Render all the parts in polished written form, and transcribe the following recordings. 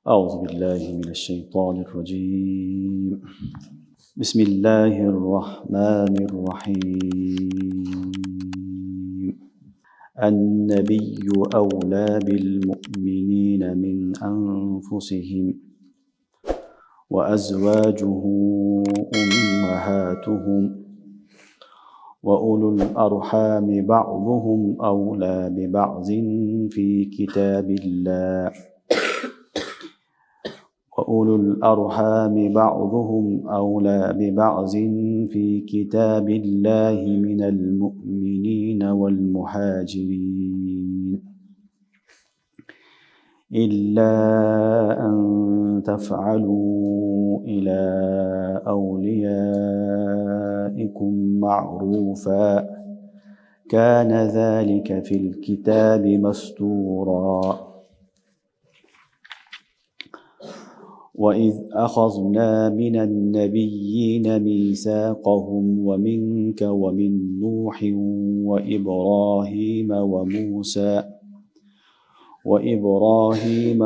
أعوذ بالله من الشيطان الرجيم. بسم الله الرحمن الرحيم. النبي أولى بالمؤمنين من أنفسهم وأزواجه أمهاتهم وأولو الأرحام بعضهم أولى ببعض في كتاب الله وأولو الأرحام بعضهم أولى ببعض في كتاب الله من المؤمنين والمهاجرين إلا أن تفعلوا إلى أوليائكم معروفا كان ذلك في الكتاب مسطورا وإذ أخذنا من النبيين ميثاقهم ومنك ومن نوح وإبراهيم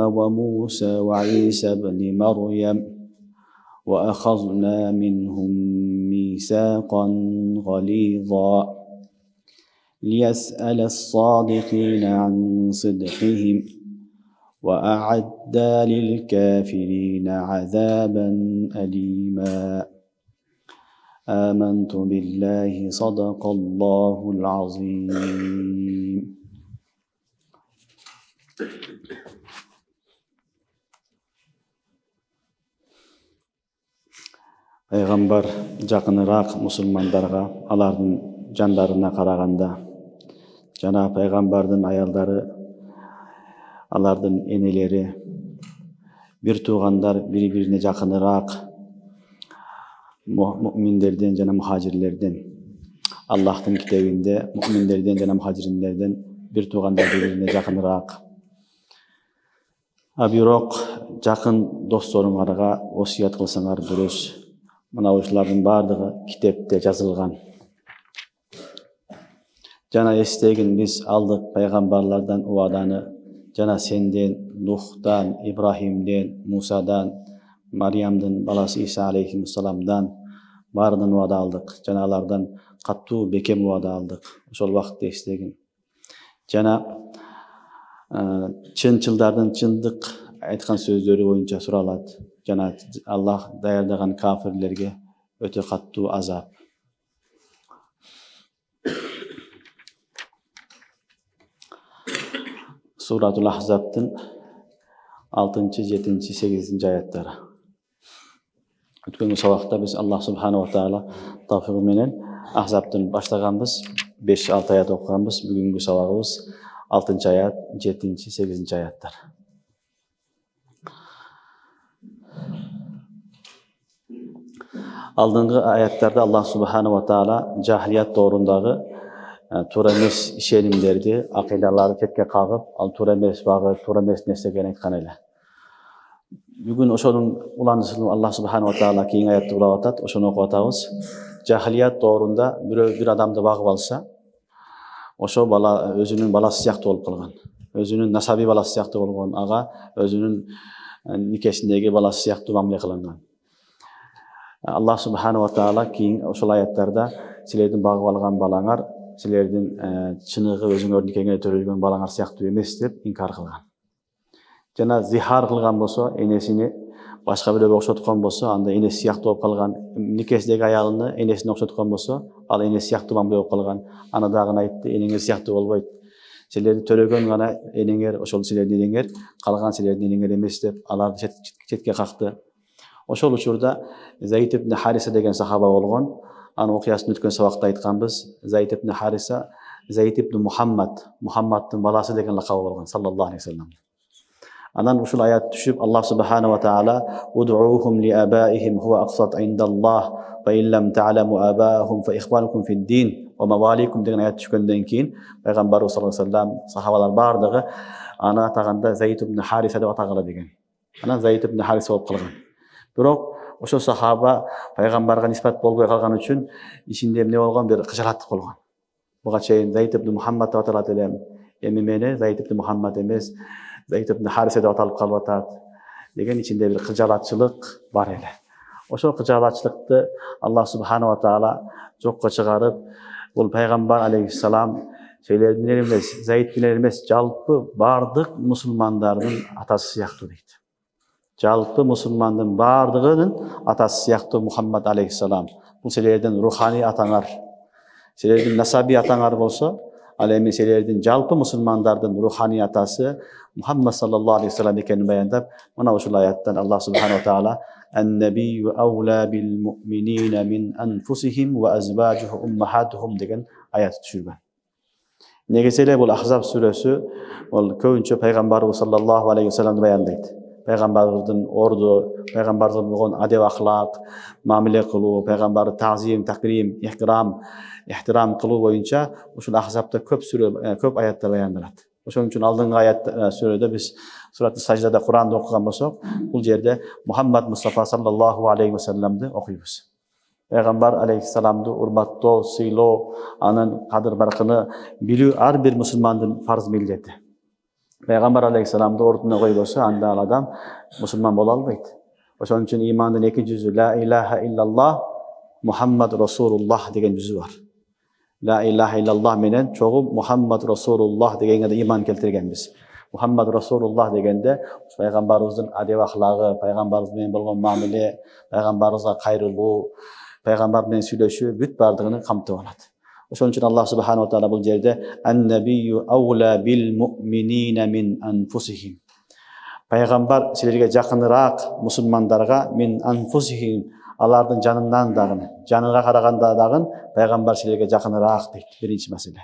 وموسى وعيسى بن مريم وأخذنا منهم ميثاقا غليظا ليسأل الصادقين عن صدقهم وأعد للكافرين عذابا أليما آمنت بالله صدق الله العظيم. Peygamber жақынырақ мұсылмандарға, алардың жандарына қарағанда, жана пайғамбардың аялдары, алардың енелері, bir туғандар бири-бирине жақынырақ, müminlerden жана muhacirlerden, Allah'ın kitabında müminlerden жана muhacirlerden bir туғандар бири-бирине жақынырақ. Бирок жақын досторыңарга осуят кылсаңар дұрыс. Мына ушулардын бардыгы китепте жазылган. Жана эстегин биз алдык пайгамбарлардан убаданы, жана сенден, Нухтан, Ибрахимден, Мусадан, Мариямдын баласы Иса алейхиссаламдан баарынан убада алдык. Жана алардан каттуу бекем убада алдык. Ошол убакытта эстегин. Жана чынчылдардын чындык айткан сөздөрү боюнча суралат. Жана Аллах даярдаган кафирлерге өтө каттуу азап. Suratul Ahzab'tın 6. 7. 8. ayetlari. Ötken sabahta biz Allah Subhanahu wa Ta'ala tavfiqi menen Ahzab'tın başlaganbız. 5-6 ayet okuganbız. Bugünkü sabahımız 6. ayet, 7. 8. ayetler. Aldığınғы ayetlerde Allah Subhanahu wa Ta'ala cahiliyet doğrundağı tuura emes işenimlerdi, akidaları ketke kagıp, al tuura emes bagı, tuura emes neslegen aytkan ele. Bugün oşonun ulandısını Allah Subhanahu wa Ta'ala keyin ayette ulap atat, oşonu okup atabız. Cahiliyet doğrunda bir adamdı bagıp alsa, oşo bala özünün balası siyaktı olup kalgan. Özünün nasabi balası siyaktı olgan, ağa özünün nikesindeki balası siyaktı mamle kılıngan. Allah Subhanahu wa Ta'ala keyin oşol ayetlerde silerden bagıp algan balаңар, silerden çınığı özüңөр nikenge törülgөн balаңар siyaktı emes dep inkar kılgan. Jana zihar kılgan bolsa, enesini başka biröөгө okşotkon bolsa, anda enesi siyaktı olup kalgan, nikesideki ayalını enesine okşotkon bolsa, al enesi siyaktı mamle olup kalgan. Ana dagın aytты, eneňer siyaktı bolboyt. Silerdi törөгөн gana eneňer, oşol silerdi eneňer, kalgan silerdi eneňer emes dep alardı çetke kakты. Oşol uçurda Zayd ibn Harisa degen sahaba bolgon. Anı okuyasını ötken sabakta aytkanbız. Zayd ibn Harisa, Zayd ibn Muhammad'ın balası degen lakabı bolgon sallallahu aleyhi ve sellem. Anan uşul ayat düşüp Allah Subhanahu wa Ta'ala ud'uuhum li abaihim huwa aqsat indallah ve illem ta'lamu abaahum fe ihvanukum fid din ve mevalikum degen ayat düşkenden keyin Peygamber sallallahu aleyhi ve sellem sahabalar bardygy ana ataganda Zayd ibn Harisa dep atagala degen. Anan Zayd ibn Harisa bolup kalgan. Birok oşo sahaba Peygamberge nisbat bolboy kalgan üçün içinde emne bolgan bir kıjalatlyk bolgan. Buga çeyin Zayd ibn Muhammad dep atalat elem. Emi meni Zayd ibn Muhammad emes, Zayd ibn Harisa dep atalyp kalıp atat. деген içinde bir kıcalatçılık var ele. Oşo kıcalatçılıkты Allah subhanahu wa ta'ala jokka çıgarıp, bul Peygamber aleyhisselam şeyler bilen emes, Zayd bilen emes, jalpı bardyk musulmandardın atası siyaktı deydi. Jalpı musulmandın bardığının atası siyaktı Muhammed aleyhisselam. Bu selerden ruhani atanar, selerden nasabi atanar bolsa, al emi selerden jalpı musulmandardın ruhani atası Muhammed sallallahu aleyhi ve sellem ekenini bayandap, mana uşul ayattan Allah subhanahu wa ta'ala "En-nebiyyu awla bil mu'minina min anfusihim ve azvajuhu ummahatuhum" degen ayat düşürgen. Negesele bul Ahzab suresi ol köýünçe Peygamberimiz sallallahu aleyhi ve sellem bayandaydı. Peygamberimizin ordu, Peygamberimizin bolgon adab ahlak, muamele kılуу, Peygamberi ta'zim, takrim, ihtiram kılуу boyunça uşul Ahzab'da köp ayatlar bayanlanat. Oşun üçün aldığın ayet sürede biz Surat-ı Sajda'da Kur'an'da okugan bolsak, bu yerde Muhammed Mustafa sallallahu aleyhi ve sellem'di okuyubuz. Peygamber aleyhisselam'dı urmatto, silo, anın kadir barkını bilүү ar bir musulmandın farz milleti. Peygamber aleyhisselam'dı orduna koyulsa anda adam musulman bola albaydı. Oşun üçün imandın iki cüzü la ilahe illallah Muhammed Resulullah degen cüzü var. La ilahe illallah menen çoğu Muhammed Resulullah degenge de iman keltirgenmiz. Muhammed Resulullah degende Peygamberimizin adab ahlakı, Peygamberimiz bilen bolgon muamele, Peygamberimizge kayrılуу, Peygamber bilen süйлөшүү бүт бардыгын камтып алат. Ошон үчүн Allah subhanahu wa ta'ala бул жерде "En-nebiyyu awla bil mu'minina min anfusihim." Peygamber sizlerge jakыныраак musulmandarga min anfusihim, alardın canından dagın, canıga karaganda dagın Peygamber sizlerge jakыныраак deyt. Birinci mesele.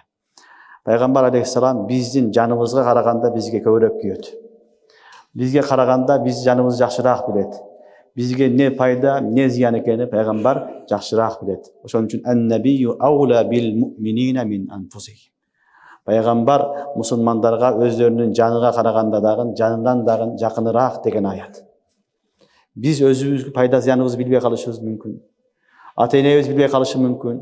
Peygamber aleyhisselam bizdin canımızga karaganda bizge köbürөөк kүйөt. Bizge karaganda biz canımızı jakşıраак bilet. Bizge ne payda ne ziyan ekeni Peygamber jakşıраак bilet. Oşon üçün "En-nebiyyu awla bil mu'minina min anfusihim." Peygamber musulmandarga özlerinin canıga karaganda dagın, canından dagın jakыныраак degen ayat. Biz özümüzgü payda ziyanыбызды bilbey kalışыбыз mümkün. Ata-enemiz bilbey kalışı mümkün.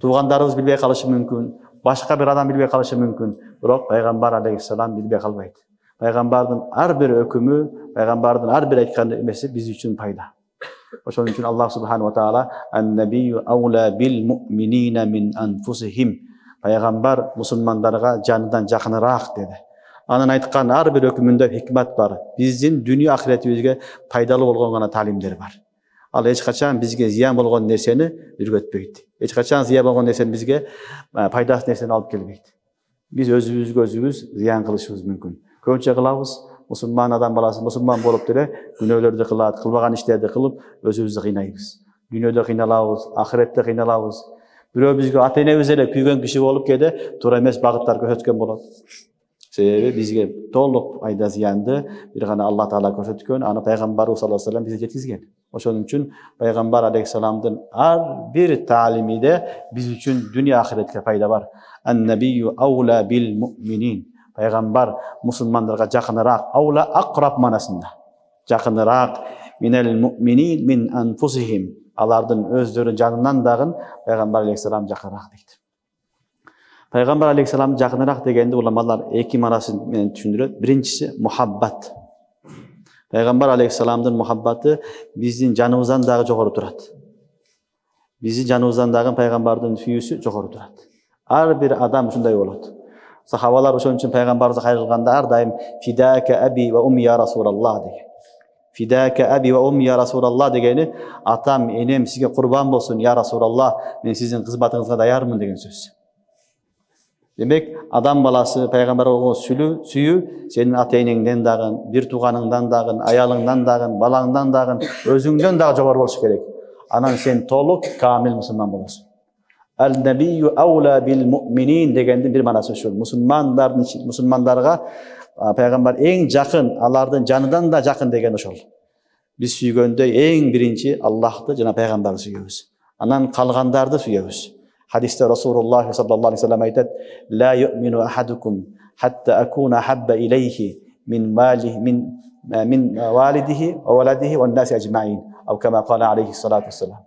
Tuğandarыбыз bilbey kalışı mümkün. Başka bir adam bilbey kalışı mümkün. Biroq Peygamber aleyhisselam bilbey kalbaydı. Peygamberden her bir hükümü, Peygamberden her bir aytkan emesi biz üçün payda. Oşun üçün Allah subhanahu wa ta'ala "En-nebiyyu awla bil mu'minina min anfusihim." Peygamber musulmandarga canından jakыныраак dedi. Anın aytkan her bir hükümünde hikmet var. Bizim dünya ahiretibizge paydalı bolgon gana talimleri var. Al hiç kaçan bizge ziyan bolgon nerseni ürgötpeydi. Hiç kaçan ziyan bolgon nerseni bizge paydasız nerseni alıp kelbeydi. Biz özümüz ziyan kılışımız mümkün. Köpçe kılabız, musulman adam balası, musulman bolup dele günöylerde kılat, kılbagan işlerde kılıp özümüzü kıynayız. Dünyada kıynalabız, ahirette kıynalabız. Birөө bizge ata-enemiz ele kүйgөн kişi bolup kede tуура эмес багыттар көрсөткөн болот. Sebebi bizge toluk ayda ziyandı bir gana Allah Teala көрсөткөн, anı Peygamber sallallahu aleyhi ve sellem bize yetkizgen. Oşonun üçün Peygamber aleyhisselam'dın her bir talimi de biz üçün dünya ahiretke fayda var. "En-nebiyyu awla bil mu'minin." Peygamber musulmanlarga jakыныраак, awla akrab manasında. Jakыныраак minel mu'minin min anfusihim. Alardın özlerinin canından dagın Peygamber aleyhisselam jakыныраак deydi. Peygamber aleyhisselam jakыныраак degende ulamalar iki manasını düşündürüyor. Birincisi muhabbat. Peygamber aleyhisselam'ın muhabbati bizin canımızdan dağı jogorу turат. Bizi canımızdan dagın Peygamber'in süyüsü jogorу turат. Her bir adam şunday bolot. Sahabalar oşon üçün Peygamberimize kayrılganda her daim "Fidâke abi ve ummi ya Resulallah" degen. "Fidâke abi ve ummi ya Resulallah" degeni atam, enem sizge kurban bolsun ya Resulallah, men sizin kızmatınızga dayarmın degen söz. Demek adam balası Peygamber olgun süyü senin ata-enеңден dagın, bir tuğanыңdan dagın, ayalыңdan dagın, balаңdan dagın, özüңdөн dagı jogorу boluşu gerek. Anan sen toluk kamil musulman bolosун. "El-nebiyyu awla bil mu'minin" degende bir manası şu. Musulmanlarga Peygamber en jakın, alardın canından da jakın degen oşol. Biz süygöndö en birinci Allah'tı, jana Peygamber'i süyöbüz. Anan kalgandardı süyöbüz. Hadiste Resulullah sallallahu aleyhi ve sellem aytat: "La yu'minu ahadukum hatta akuna habba ileyhi min malihi min validihi ve waladihi ve nasi ecmaîn." Aw kema qala aleyhi salatu vesselam.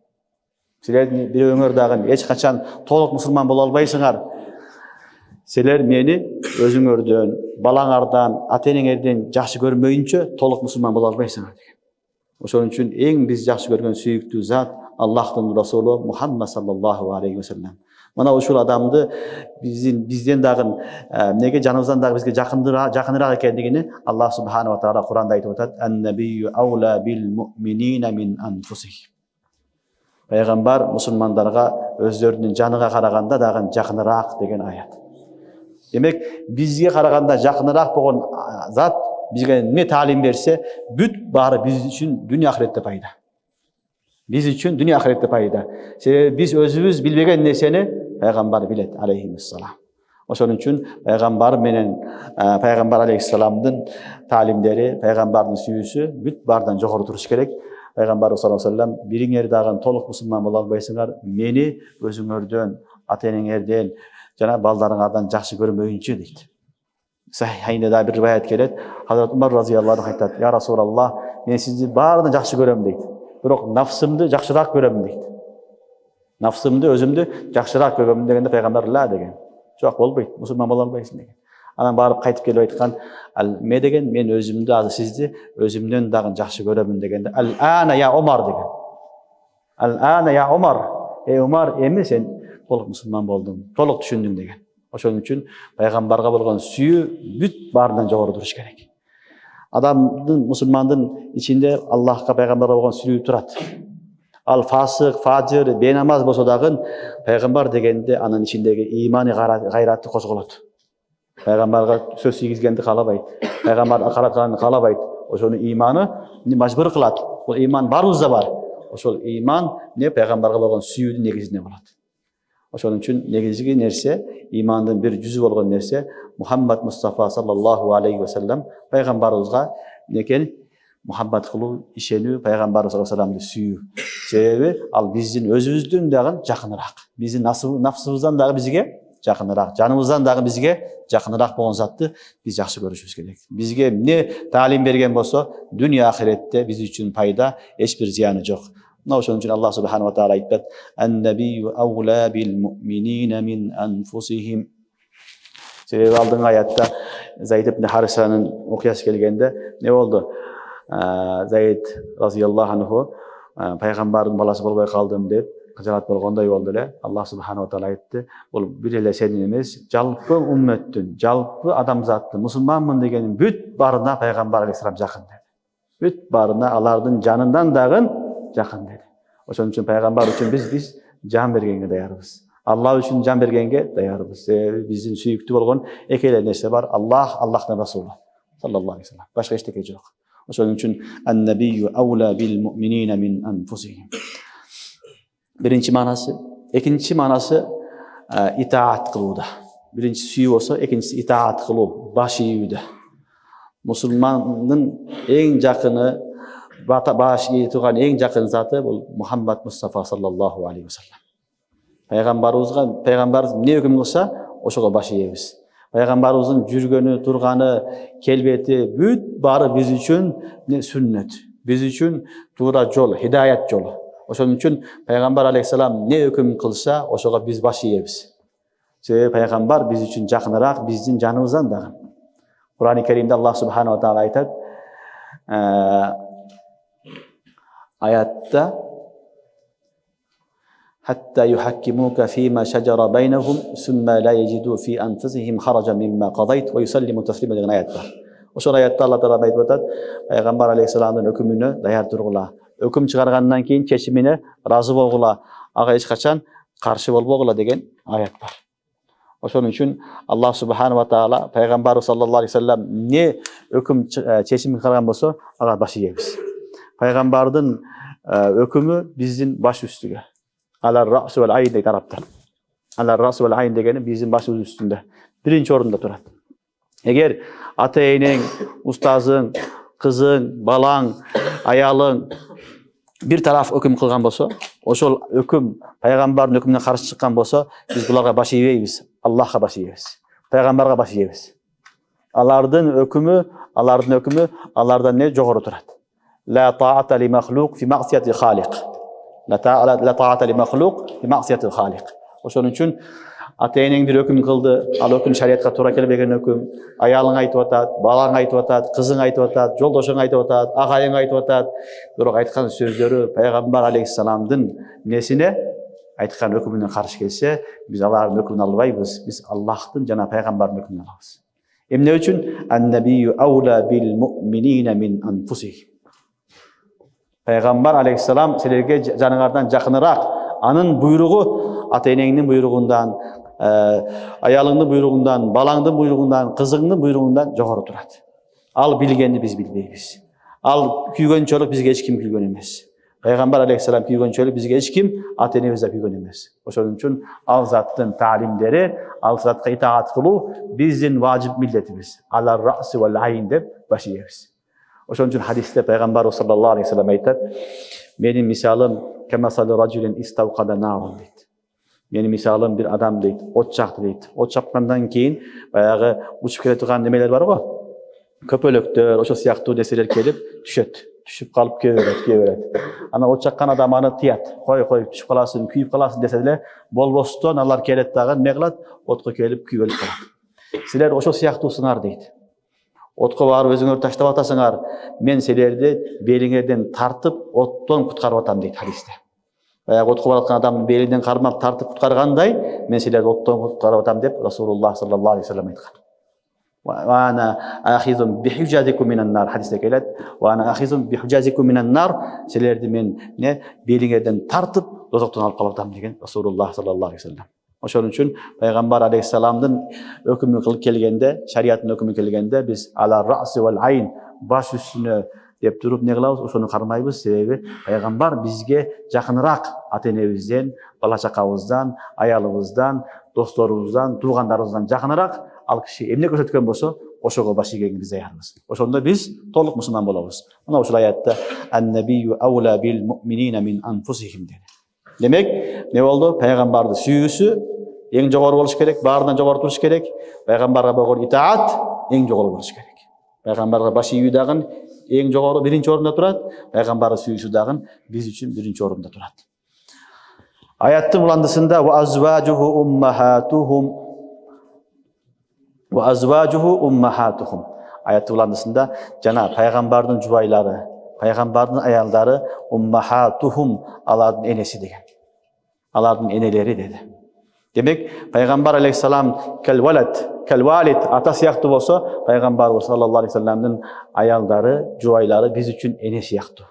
Sizler bir ömür dagın hiç kaçan toluk musulman bola albayсыңар. Sizler meni özüңөрдөн, балаңардан, ата-энеңерден жакшы көрмөйүнчө толук мусулман боло албайсыңар деген. Ошон үчүн эң биз жакшы көргөн сүйүктүү зат Аллахтын расулу Мухаммад саллаллаху алейхи ва саллям. Мына ушул адамды бизден дагы эмнеге жаныбыздан дагы бизге жакыныраак экендигини Аллах субханаху ва таала Куранда айтып атат: "Ан-набийю аула бил муъминина мин анфусихим." Пайгамбар мусулмандарга өздөрүнүн жаныга караганда дагы жакыныраак деген аят. Демек, бизге караганда жакыныраак болгон зат бизге эмне таалим берсе, бүт баары биз үчүн дүйнө ахиретте пайда. Биз үчүн дүйнө ахиретте пайда. Себеби биз өзүбүз билбеген нерсени пайгамбар билет алейхиссалам. Ошон үчүн пайгамбар менен пайгамбар алейхиссаламдын таалимдери, пайгамбардын сүйүүсү бүт баардан жогору туруш керек. Пайгамбар саллаллаху алейхи ва саллям бириңер дагы толук мусулман боло албайсыңар, мени өзүңөрдөн, ата-энеңерден жана балдарыңардан жакшы көрмөйүнчө дейт. Сахихайнде да бир риваят келет. Хазрат Умар разыяллаху анху айтат: "Я Расулаллах, мен сизди баарынан жакшы көрөм" дейт. Бирок нафсымды жакшыраак көрөм дейт. Нафсымды өзүмдү жакшыраак көрөм дегенде пайгамбар ла деген. Жок, болбойт, мусулман боло албайсың деген. Анан барып кайтып келип айткан: "Ме деген мен өзүмдү азыр сизди өзүмдөн дагы жакшы көрөмүн" дегенде "Ал-ана я Умар" деген. "Ал-ана я Умар". Умар, эми сен толук мусулман болдуң, толук түшүндүң деген. Ошон үчүн пайгамбарга болгон сүйүү бүт баарынан жогору туруш керек. Адамдын, мусулмандын ичинде Аллахка, пайгамбарга болгон сүйүү турат. Ал фасык, фажир, бенамаз болсо дагы пайгамбар дегенде анын ичиндеги иманы гайраты козголот. Пайгамбарга сөз тийгизгенди каалабайт, пайгамбар акаратканды каалабайт. Ошону иманы мажбур кылат. Бул иман барыбызда бар. Ошол иман пайгамбарга болгон сүйүүдүн негизинде болот. Ошон үчүн негизги нерсе, имандын бир жүзү болгон нерсе Мухаммад Мустафа саллаллаху алейхи ва саллям пайгамбарыбызга некен мухаббат кылуу, ишенүү, пайгамбар саллаллаху алейхи ва салламды сүйүү. Себеби ал биздин өзүбүздөн дагы жакыныраак. Биздин нафсыбыздан дагы бизге жакыныраак, жаныбыздан дагы бизге жакыныраак болгон затты биз жакшы көрүшүбүз керек. Бизге эмне таалим берген болсо, дүйнө ахиретте биз үчүн пайда, эч бир зыяны жок. Мына ошон үчүн Аллах субханаху ва таала айтат: "Ан-набийю аула бил муъминина мин анфусихим." Себеби алдыңкы аятта Заид ибн Харисанын окуясы келгенде не болду? Заид разыяллаху анху пайгамбардын баласы болбой калдым деп кыжаат болгондой болду эле. Аллах субханаху ва таала айтты: "Бул бир эле сенин эмес, жалпы умметтин, жалпы адамзаттын мусулманмын деген бүт баарына пайгамбар алейхиссалам жакын деди. Бүт баарына алардын жанынан дагы жакын деди. Ошон үчүн пайгамбар үчүн биз жан бергенге даярбыз. Аллах үчүн жан бергенге даярбыз. Биздин сүйүктүү болгон эки эле нерсе бар: Аллах, Аллахтын расулу саллаллаху алейхи ва саллям. Башка эчтеке жок. Ошон үчүн ан-набийю аула бил муъминина мин анфусихим. Биринчи маанасы, экинчи маанасы итаат кылууда. Биринчи сүйүү болсо, экинчиси итаат кылуу, баш ийүүдө. Мусулмандын эң жакыны, баш ии турган эң жакын заты бул Мухаммад Мустафа саллаллаху алейхи ва саллям. Пайгамбар эмне өкүм кылса, ошого баш ийебиз. Пайгамбарыбыздын жүргөнү, турганы, келбети бүт баары биз үчүн сүннөт. Биз үчүн туура жол, хидаят жолу. Ошон үчүн пайгамбар алейхиссалам не өкүм кылса, ошого биз баш ийебиз. Себеби пайгамбар биз үчүн жакыныраак, биздин жаныбыздан дагы. Кур'ан-ы Керимде Аллах субханаху ва таала айтат: аятта hatta yuhakkimuka fima shajara baynahum summa la yajidu fi anfusihim harajan mimma qadayt wa yusallimu taslima degan ayat бар. Ошол аятта Алла Таала айтып атат: пайгамбар алейхиссаламдын өкүмүнө даяр тургула. Өкүм чыгаргандан кийин чечимине ыраазы болгула. Ага эч качан каршы болбогула деген аят бар. Ошон үчүн Аллах субханаху ва таала пайгамбар саллаллаху алейхи ва саллям не өкүм чечим чыгарган болсо, ага баш ийебиз. Пайгамбардын өкүмү биздин баш үстүгө. Алар рас вал айн дейт арабтар. Алар рас вал айн дегени биздин башыбыз үстүндө. Биринчи орунда турат. Эгер ата-энең, устазың, кызың, балаң, аялың бир тараф өкүм кылган болсо, ошол өкүм пайгамбардын өкүмүнө каршы чыккан болсо, биз буларга баш ийбейбиз, Аллахка баш ийебиз. Пайгамбарга баш ийебиз. Алардын өкүмү алардан не жогору турат. La ta'ata li makhluq fi ma'siyati khaliq. La ta'ata li makhluq fi ma'siyati khaliq. Ошон үчүн ата-энең bir өкім қылды, ал өкім шариатқа тура келбеген өкім, аялың айтып атат, балаң айтып атат, қызың айтып атат, жолдошың айтып атат, ағайың айтып атат. Бирок айтқан сөздері пайғамбар алейхиссаламдың несіне айтқан өкіміне қарсы келсе, біз алардың өкімін албайбыз, біз Аллахтың жана пайғамбардың өкімін алабыз. Эмне үчүн? Ан-набию аула бил муъминина мин анфусихим. Пайғамбар алейхиссалам силерге жаныңардан жақынырақ, анын буйругу ата-энеңнин буйругундан, аялыңдын буйругундан, балаңдын буйругундан, кызыңдын буйругундан жогору турат. Ал билгенди биз билбейбиз. Ал күйгөнчөлүк бизге эч ким күйгөн эмес. Пайғамбар алейхиссалам күйгөнчөлүк бизге эч ким ата-энебиз да күйгөн эмес. Ошон үчүн ал заттын таалимдери, ал затка итаат кылуу биздин важип милдетибиз. Алар раси вал айн деп баш ийебиз. Ошон үчүн хадисте пайгамбарыбыз саллаллаху алейхи вассалам айтат: "Менин мисалым камасалы ражулин истауқада нарун" дейт. Менин мисалым бир адам дейт, от жакты дейт. От жаккандан кийин баягы учуп келе турган немелер бар го. Көпөлөктөр, ошо сыяктуу нерселер келип түшөт. Түшүп калып күйө. Ана от жаккан адам аны тыят. Кой, түшүп каласың, күйүп каласың десе деле, болбостон алар келет дагы эмне кылат? Отко келип күйүп өлүп калат. Силер ошо сыяктуусуңар дейт. Отко барып өзүңөр таштап атасыңар, мен силерди белиңерден тартып, оттон куткарып атам дейт хадисте. Баягы отко бараткан адамдын белинден кармап тартып куткаргандай, мен силерди оттон куткарып атам деп Расулуллах саллаллаху алейхи вассалам айткан. Ва ана ахизун бихужазикум минан нар хадисте келет. Ва ана ахизун бихужазикум минан нар, силерди мен белиңерден тартып дозоктон алып калып атам деген Расулуллах саллаллаху алейхи вассалам. Ошон үчүн пайгамбар алейхиссаламдын өкүмү кылып келгенде, шариаттын өкүмү келгенде биз ала раси вал айн, баш үстүнө деп туруп не кылабыз? Ошону кармайбыз. Себеби пайгамбар бизге жакыныраак ата-энебизден, бала чакабыздан, аялыбыздан, досторубуздан, туугандарыбыздан жакыныраак. Ал киши эмне көрсөткөн болсо, ошого баш ийгенге биз даярбыз. Ошондо биз толук мусулман болобуз. Мына ушул аятта ан-набию аула бил муъминина мин анфусихим dedi. Демек, не болду? Пайгамбарды сүйүүсү эң жогору болуш керек, баарынан жогору туруш керек. Пайгамбарга болгон итаат эң жогору болуш керек. Пайгамбарга баш ийүү дагы эң жогору биринчи орунда турат. Пайгамбарды сүйүүсү дагы биз үчүн биринчи орунда турат. Аяттын уландысында ва азважуху уммахатухум. Аяттын уландысында жана пайгамбардын жубайлары, пайгамбардын аялдары уммахатухум, алардын энеси деген. Алардын энелери dedi. Демек, пайгамбар алейхиссалам калвалид ата сыяктуу болсо, пайгамбарыбыз саллаллаху алейхи вассаламдын аялдары, жубайлары биз үчүн эне сыяктуу.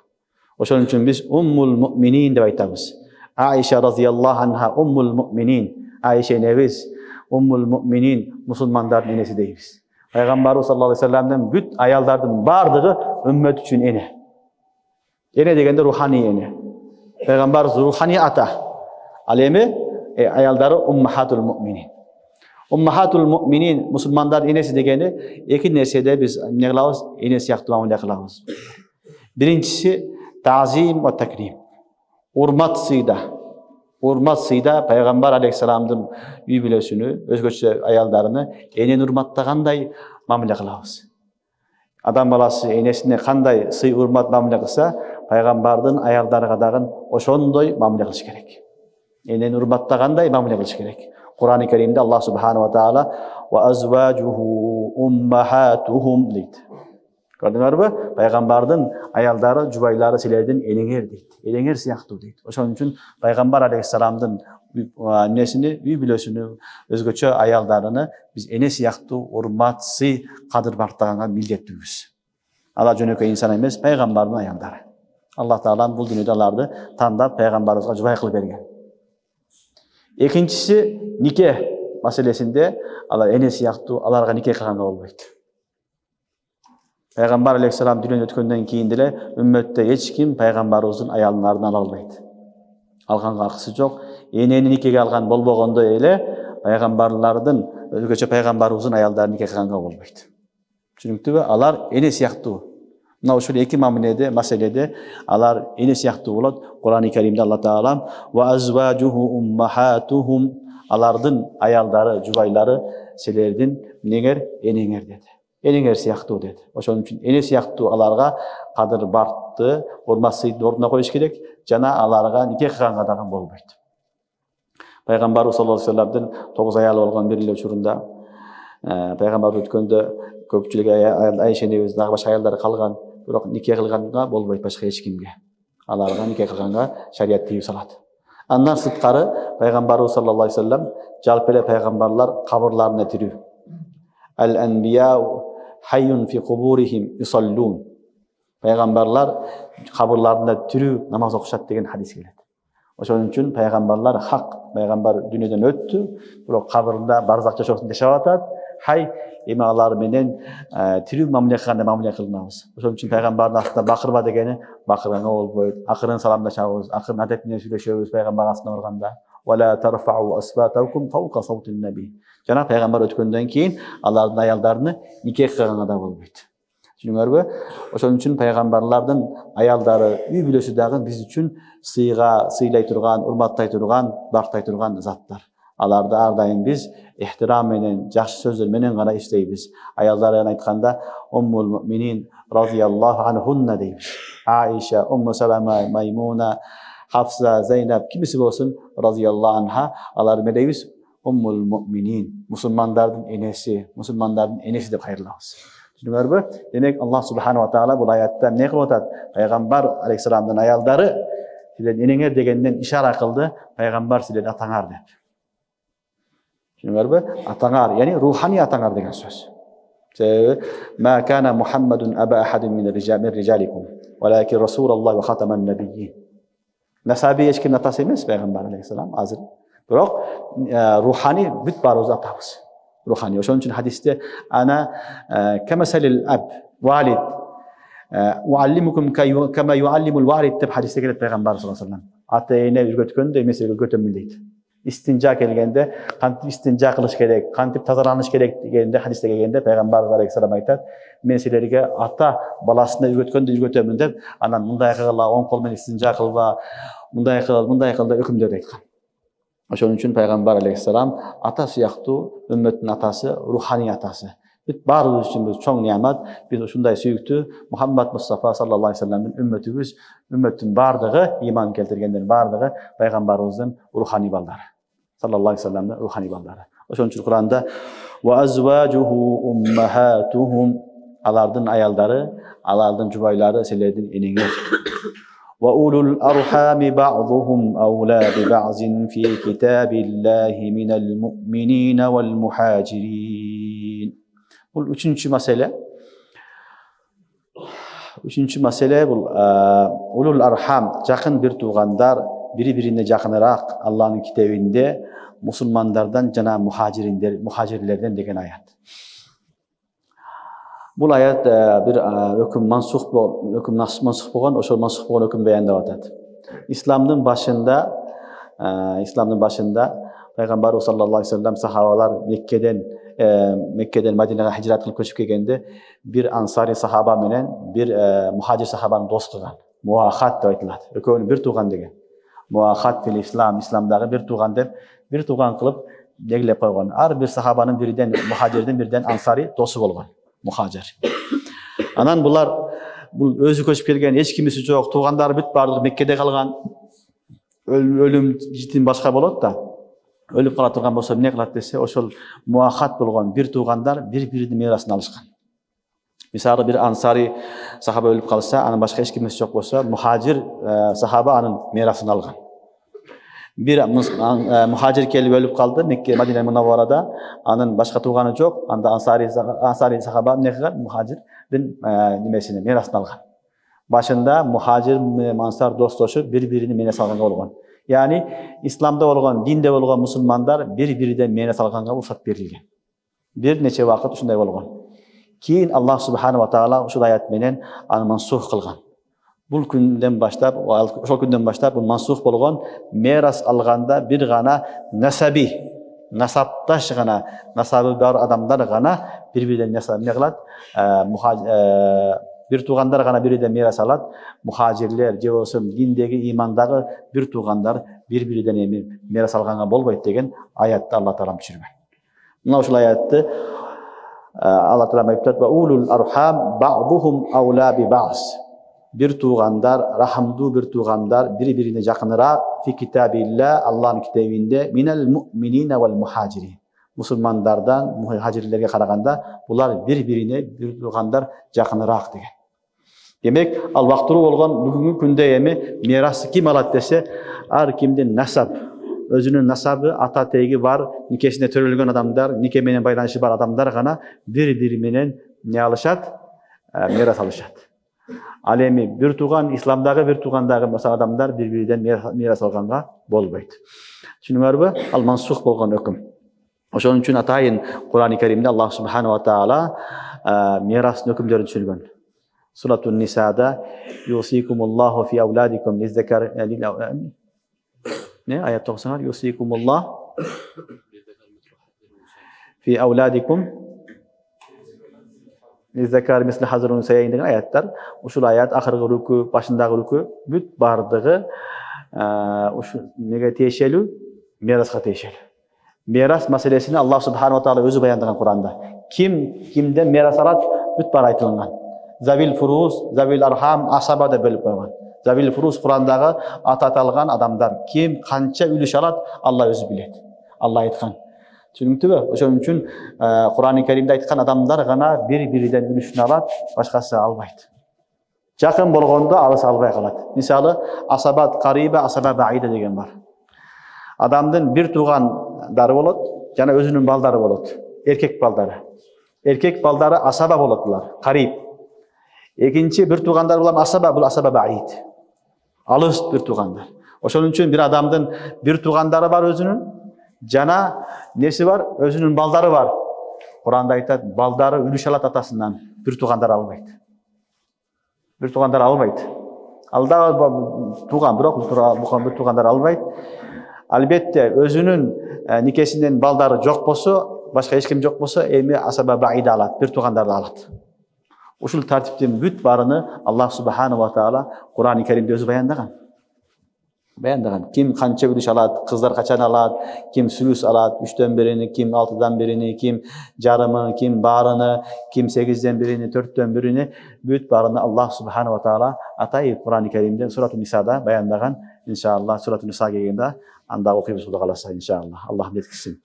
Ошон үчүн биз уммул муъминин деп айтабыз. Айша разияллаху анха уммул муъминин. Айша энебиз уммул муъминин, мусулмандардын энеси дейбиз. Пайгамбарыбыз саллаллаху алейхи вассаламдын бүт аялдардын бардыгы үммөт үчүн эне. Эне дегенде руханий эне. Пайгамбарыбыз руханий ата. Ал эми аялдары уммахатул муъминин. Уммахатул муъминин, мусулмандар энеси дегени эки нерседе биз эмне кылабыз? Эне сыяктуу мамиле кылабыз. Биринчиси тазим ва такрим. Урмат сыйда. Урмат сыйда пайгамбар алейхиссаламдын үй бүлөсүнү, өзгөчө аялдарыны энени урматтагандай мамиле кылабыз. Адам баласы энесине кандай сый урмат мамиле кылса, пайгамбардын аялдарыга дагы ошондой мамиле кылыш керек. Энени урматтагандай мамиле кылыш керек. Кур'ан-ы Керимде Аллах субханаху ва таала ва азважуху уммахатухум дейт. Көрдүңөрбү? Пайгамбардын аялдары, жубайлары силердин энеңер дейт. Энеңер сыяктуу дейт. Ошон үчүн пайгамбар алейхиссаламдын несини, үй бүлөсүнү, өзгөчө аялдарыны биз эне сыяктуу урмат, сый, кадыр бактаганга милдеттүүбүз. Алар жөнөкөй инсан эмес, пайгамбардын аялдары. Аллах Таала бул дүйнөдө аларды тандап пайгамбарыбызга жубай кылып берген. Экинчиси нике маселесинде алар эне сыяктуу, аларга нике кылганга болбойт. Пайгамбар алейхиссалам дүйнөдөн өткөндөн кийин деле үммөттө эч ким пайгамбарыбыздын аялын ала албайт. Алганга акысы жок. Энени никеге алган болбогондой эле пайгамбарлардын, өзгөчө пайгамбарыбыздын аялдарын нике кылганга болбойт. Түшүнүктүбү? Алар эне сыяктуу. Мына ушул эки мамиледе, маселеде алар эне сыяктуу болот. Кур'ан-ы Керимде Аллах Таала ва азважуху уммахатухум, алардын аялдары, жубайлары силердин эмнеңер? Энеңер деди. Энеңер сыяктуу деди. Ошон үчүн эне сыяктуу аларга кадыр бартты, урмат сыйды ордуна коюш керек, жана аларга нике кылганга дагы болбойт. Пайғамбарыбыз саллаллаху алейхи вассаламдын 9 аялы болгон бир эле учурунда пайгамбар өткөндө көпчүлүк Айша энебиз дагы башка аялдар калган, бирок нике кылганга болбойт башка эч кимге. Аларга нике кылганга шарият тийип салат. Андан сырткары пайгамбарыбыз саллаллаху алейхи вассалам жалпы эле пайгамбарлар кабырларында тирүү. Ал-анбияу хайюн фи кубурихим юсаллун. Пайгамбарлар кабырларында тирүү намаз окушат деген хадис келет. Ошон үчүн пайгамбарлар хак, пайгамбар дүйнөдөн өттү, бирок кабырында барзак жашоосунда жашап атат. Хай эми алар менен тирүү мамиле кылгандай мамиле кылынабыз. Ошон үчүн пайгамбардын астында бакырба дегени бакырганга болбойт. Акырын саламдашабыз, акырын адеп менен сүйлөшөбүз пайгамбар астына барганда. Вала тарфау асватакум фаука саутин наби. Жана пайгамбар өткөндөн кийин алардын аялдарыны нике кылганга да болбойт. Түшүнүңөрбү? Ошон үчүн пайгамбарлардын аялдары, үй бүлөсү дагы биз үчүн сыйлай турган, урматтай турган, бактай турган заттар. Аларды ар дайым биз ихтирам менен, жакшы сөздөр менен гана эстейбиз. Аялдарын айтканда Уммул муъминин разияллаху анхунна дейбиз. Аиша, Умму Салама, Маймуна, Хафса, Зайнаб кимиси болсун разияллаху анха, алар эме дейбиз? Уммул муъминин, мусулмандардын энеси деп кайрылабыз. Түшүнүңөрбү? Демек Аллах субханаху ва таала бул аятта эмне кылып атат? Пайгамбар алейхиссаламдын аялдары силердин энеңер дегенден ишара кылды, пайгамбар силердин атаңар деп. Түшүнүңөрбү? Атаңар, яни руханий атаңар деген сөз. Себеби ма кана Мухаммадун аба ахадин мин риджаликум, валакин расулаллах ва хатаман набийин. Насаби эч кимдин атасы эмес пайгамбар алейхиссалам азыр. Бирок руханий бүт баарыбыз атабыз. Ruhani. Ошон үчүн хадисте ана камасалил аб валид уаллимукум кама юаллимул валид деп хадисте келет пайгамбар саллаллаху алейхи вассалам. Ата эне үйрөткөндөй мен силерге үйрөтөмүн дейт. Истинжа келгенде кантип истинжа кылыш керек, кантип тазаланыш керек дегенде хадисте келгенде пайгамбар алейхиссалам айтат, мен силерге ата баласына үйрөткөндөй үйрөтөмүн деп, анан мындай кылгыла, оң кол менен истинжа кылба, мындай кыл деп өкүмдөрдү айткан. Ошон үчүн пайгамбар алейхиссалам ата сыяктуу үммөттүн атасы, руханий атасы. Бүт баарыбыз үчүн бул чоң неамат. Биз ушундай сүйүктүү Мухаммад Мустафа саллаллаху алейхи вассаламдын үммөтүбүз, үммөттүн бардыгы, иман келтиргендердин бардыгы пайгамбарыбыздын руханий балдары. Саллаллаху алейхи вассаламдын руханий балдары. Ошон үчүн Куранда ва азважуху уммахатухум, алардын аялдары, алардын жубайлары силердин энеңер. وأولو الأرحام بعضهم أولى ببعض في كتاب الله من المؤمنين والمهاجرين. Bu üçüncü mesele. Üçüncü mesele bu ulul arham, yakın bir tuğandar, biri-birine yakınırak Allah'ın kitabında Müslümanlardan cana muhacirlerden degen ayet. Bu ayet bir hüküm mansuh bolgan, oşol mansuh bolgan hüküm beyandap atat. İslamdın başında Peygamber sallallahu aleyhi ve sellem sahabalar Mekke'den Medine'ye hicret kılıp köçüp kelgende bir ansari sahaba menen bir muhacir sahabanı dost kılgan. Muahat dep aytılат. Ökөөнү bir tuğan degen. Muahat fil İslam, İslamdagı bir tuğan dep bir tuğan kılıp belgilep koygan. Ar bir sahabanın birinden muhacirden birden ansari dostu bolgan. Muhacir. Anan bular özü köçüp kelgen, eç kimisi jok, tuğandары бүт бардыгы Меккеде калган. Ölüm jitin başka bolot da. Ölüp kala turgan bolsa эмне кылат десе, ошол muahat болгон bir tuğandar bir-birinin mirasını alышкан. Misалы bir ansari sahaba ölüp kalsa, anın başka eç kimisi jok bolsa, muhacir sahaba anın mirasını algan. Bir muhacir kelip ölüp kaldı Mekke Medine Munawwarada, anın başka tuğanı jok, anda ansari sahaba эмне кылган? Muhacirдин nimesini, mirasını algan. Başında muhacir ansar dostlaşıp bir-birini miras alganga bolgan. Yani İslamda bolgan, dinde bolgan musulmandar bir-birinden miras alganga ruhsat berilgen. Bir neçe vakit uşunday bolgan. Keyin Allah subhanahu wa taala uşul ayat menen аны mansuh kılgan. Bul günden başlap, ошол günden başlap bu mansuh bolgan miras alganda bir gana nasabi, nasaptaş gana, nasabı bar adamlar gana bir-birinden nasab ne kılat? Bir tuğandar gana birinden miras alat. Muhacirler, je bolsо dindegi, imandagı bir tuğandar bir-birinden miras alganga bolboyt degen ayatты Allah Taala түшүргөн. Mına uşul ayatты Allah Taala aytат: "Wa ulul arham ba'duhum awla bi ba'd." bir tuğandar, rahmdu bir tuğandar, birbirine yakınırak fi kitabillah, Allah'ın kitabında minel mu'minine vel muhacirin. Müslümanlardan muhacirlerge karaganda bular birbirine bir tuğandar yakınırak degen. Demek al vaqturu bolgan bugünkü günde emi mirasy kim alat dese, ar kimden nasab, özünün nasabı, ata tegi var, nikesine törülgön adamlar, nike menen baylanışı bar adamlar gana bir-biri menen ne alışat? Miras alışat. Alemi bir tuğan, İslamdagı bir tuğandagı mesela adamlar birbirinden miras alganga bolbaydı. Düşünüңөрбү? Al mansuh bolgan öküm. Oşonuň üçin atayın Kur'an-ı Kerimde Allah Subhanahu wa taala miras hükümlerini düşüngön. Suratun Nisa'da yusikumullahu fi auladikum lizzekar ne ayet 90 yusikumullah fi auladikum lizzekar misli hazrun sayyidin ayetler. Uşul ayet ahirgi rükû, başındagı rükû büt bardygy uşu nege teşelü mirasga teşelü. Miras meselesini Allah Subhanahu wa taala özü bayandagan Kur'anda. Kimden miras alat büt bar aytılgan. Zavil furuz, zavil arham, asaba da bölüp koygan. Zavil furuz Kur'andağı atalgan adamlar. Kim kança ülüş alat Allah özü bilet. Allah aytkan. Düşünüktübü? Oşoň üçin Kur'an-ı Kerimde aytkan adamlar gana bir-birinden ülüşünü alat, başkası albaydı. Jakyn bolgonda alys albay kalat. Misaly asabat qaribe, asaba baide degen var. Adamdın bir tuğandары bolat, jana özünün baldары bolat. Erkek baldары. Erkek baldары asaba bolatlar, qarib. Ekinci bir tuğandar bulan asaba, bul asaba ba'id. Alыс bir tuğandar. Oşoň üçin bir adamdın bir tuğandары var özünün, jana nesi var? Özünün baldары var. Kur'anda aytat, baldары ülüş alat atasından bir tuğandar albaydı. Bir tuğandar albaydı. Alda tuğan, biroq bir tuğandar albaydı. Albatta özünün nikesinden baldары jok bolsa, başka hiç kim jok bolsa, emi asaba ba'id alat, bir tuğandardy alat. Uşul tartipten büt barını Allah Subhanahu wa taala Kur'an-ı Kerimde özü bayandagan. Kim kança ülüş alat, kızlar kaçan alat, kim sülüs alat, 3'ten birini, kim 6'dan birini, kim jarımı, kim barını, kim 8'den birini, 4'ten birini, büt barını Allah Subhanahu wa taala atay Kur'an-ı Kerimde Surat-ı Nisa'da bayandagan. İnşallah Surat-ı Nisa gelgende anda okuyup suda kalasa inşallah. Allah yetkilsin.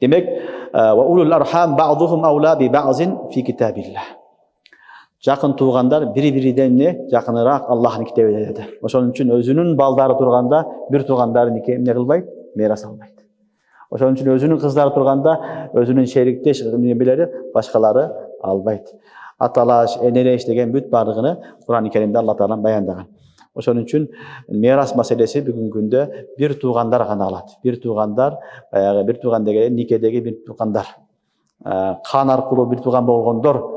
Demek ve ulul arham ba'duhum awla bi ba'zin fi kitabillah. Jakyn tuğandar biri-birinden ne jakynırak Allah'ın kitabında dedi. Oşoň üçin özünün baldары turganda bir tuğandary ne kılbayt? Miras albayt. Oşoň üçin özünün kızdары turganda özünün şerikdeş nebileri başkaları albayt. Atalaş, eneleş degen büt bardygyny Kur'an-ı Kerimde Allah Taala bayandagan. Oşoň üçin miras meselesi bugünkü günde bir tuğandar gana alat. Bir tuğandar, bayağı bir tuğan degen nikedegi bir tuğandar. Kan arkulu bir tuğan bolgondor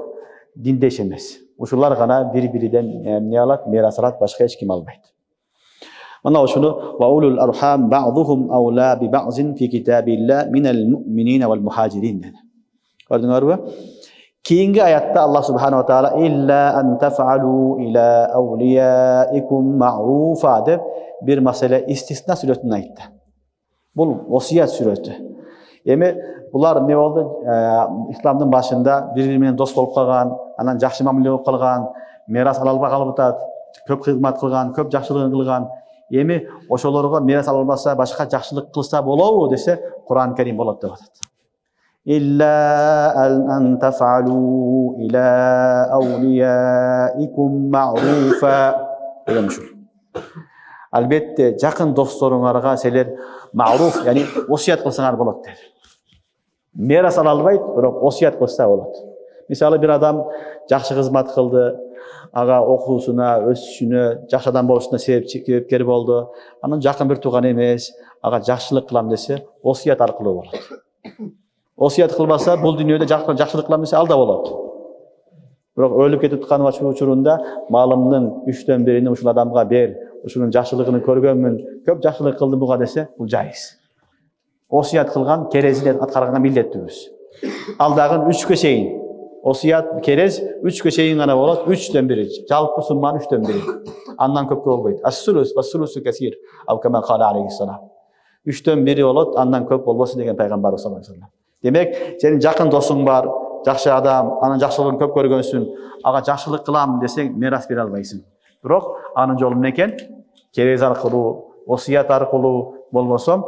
dindeş emes. Uşular gana bir-birinden ne alat? Miras alat, başka hiç kim albaydı. Mana oşunu ve ulul arham ba'duhum awla bi ba'zin fi kitabillah minel mu'minina vel muhacirin dedi. Gördüňörbü? Keyingi ayatda Allah Subhanahu wa taala illa en tef'alu ila awliyaikum ma'rufa deb bir mesele istisna suretini aytdı. Bu vasiyet sureti. Emi bular ne oldu? İslamdın başında birbirine dost bolup kalgan, anan jakşı mamule bolup kalgan, miras alalba kalıp atat, köp hizmet kılgan, köp jakşılık kılgan. Emi oşolarga miras alınmasa, başka jakşılık kılsa bolabı dese Kur'an-ı Kerim bolat dep atat. İlla en tef'alu ila awliyaikum ma'rufa. Demişul. Albatta jakyn dostlaryňarga seler ma'ruf, yani wasiyat kılsaňar bolat der. Miras ala albayt, biroq wasiyat kılsa bolat. Misaly bir adam jakşı hizmet kıldı, aga okuusuna, ösüşüne, jakşı adam boluşuna sebepkeri boldu. Anın jakyn bir tuğan emes, aga jakşılık kılam dese, wasiyat arkıly bolat. Wasiyat kılmasa, bul dünýede jakşılık kılam dese alda bolat. Biroq ölüp ketip tkany учурунда malymdyň 3'den birini uşul adamga ber, uşunun jakşylygyny körgönmün, köp jakşylyk kıldy buga dese, bul jaiz. Wasiyat kılgan kerezini atkargana milletimiz. Aldagın 3 köşeyin. Wasiyat kerez 3 köşeyin gana bolat, 3'den biri. Jalpy summan 3'den biri. Andan köp bolbayt. As-sulus ve sulusu kesir. Aw kema qala aleyhissalam. 3'den biri bolat, andan köp bolbasın degen Peygamber sallallahu aleyhi ve sellem. Demek senin jakyn dostuň bar, жакшы адам, анын жакшылыгын көп көргөнсүн, ага жакшылык кылам десең, мирас бере албайсың. Бирок анын жолу эмне экен? Керез аркылуу, осуят аркылуу, болбосо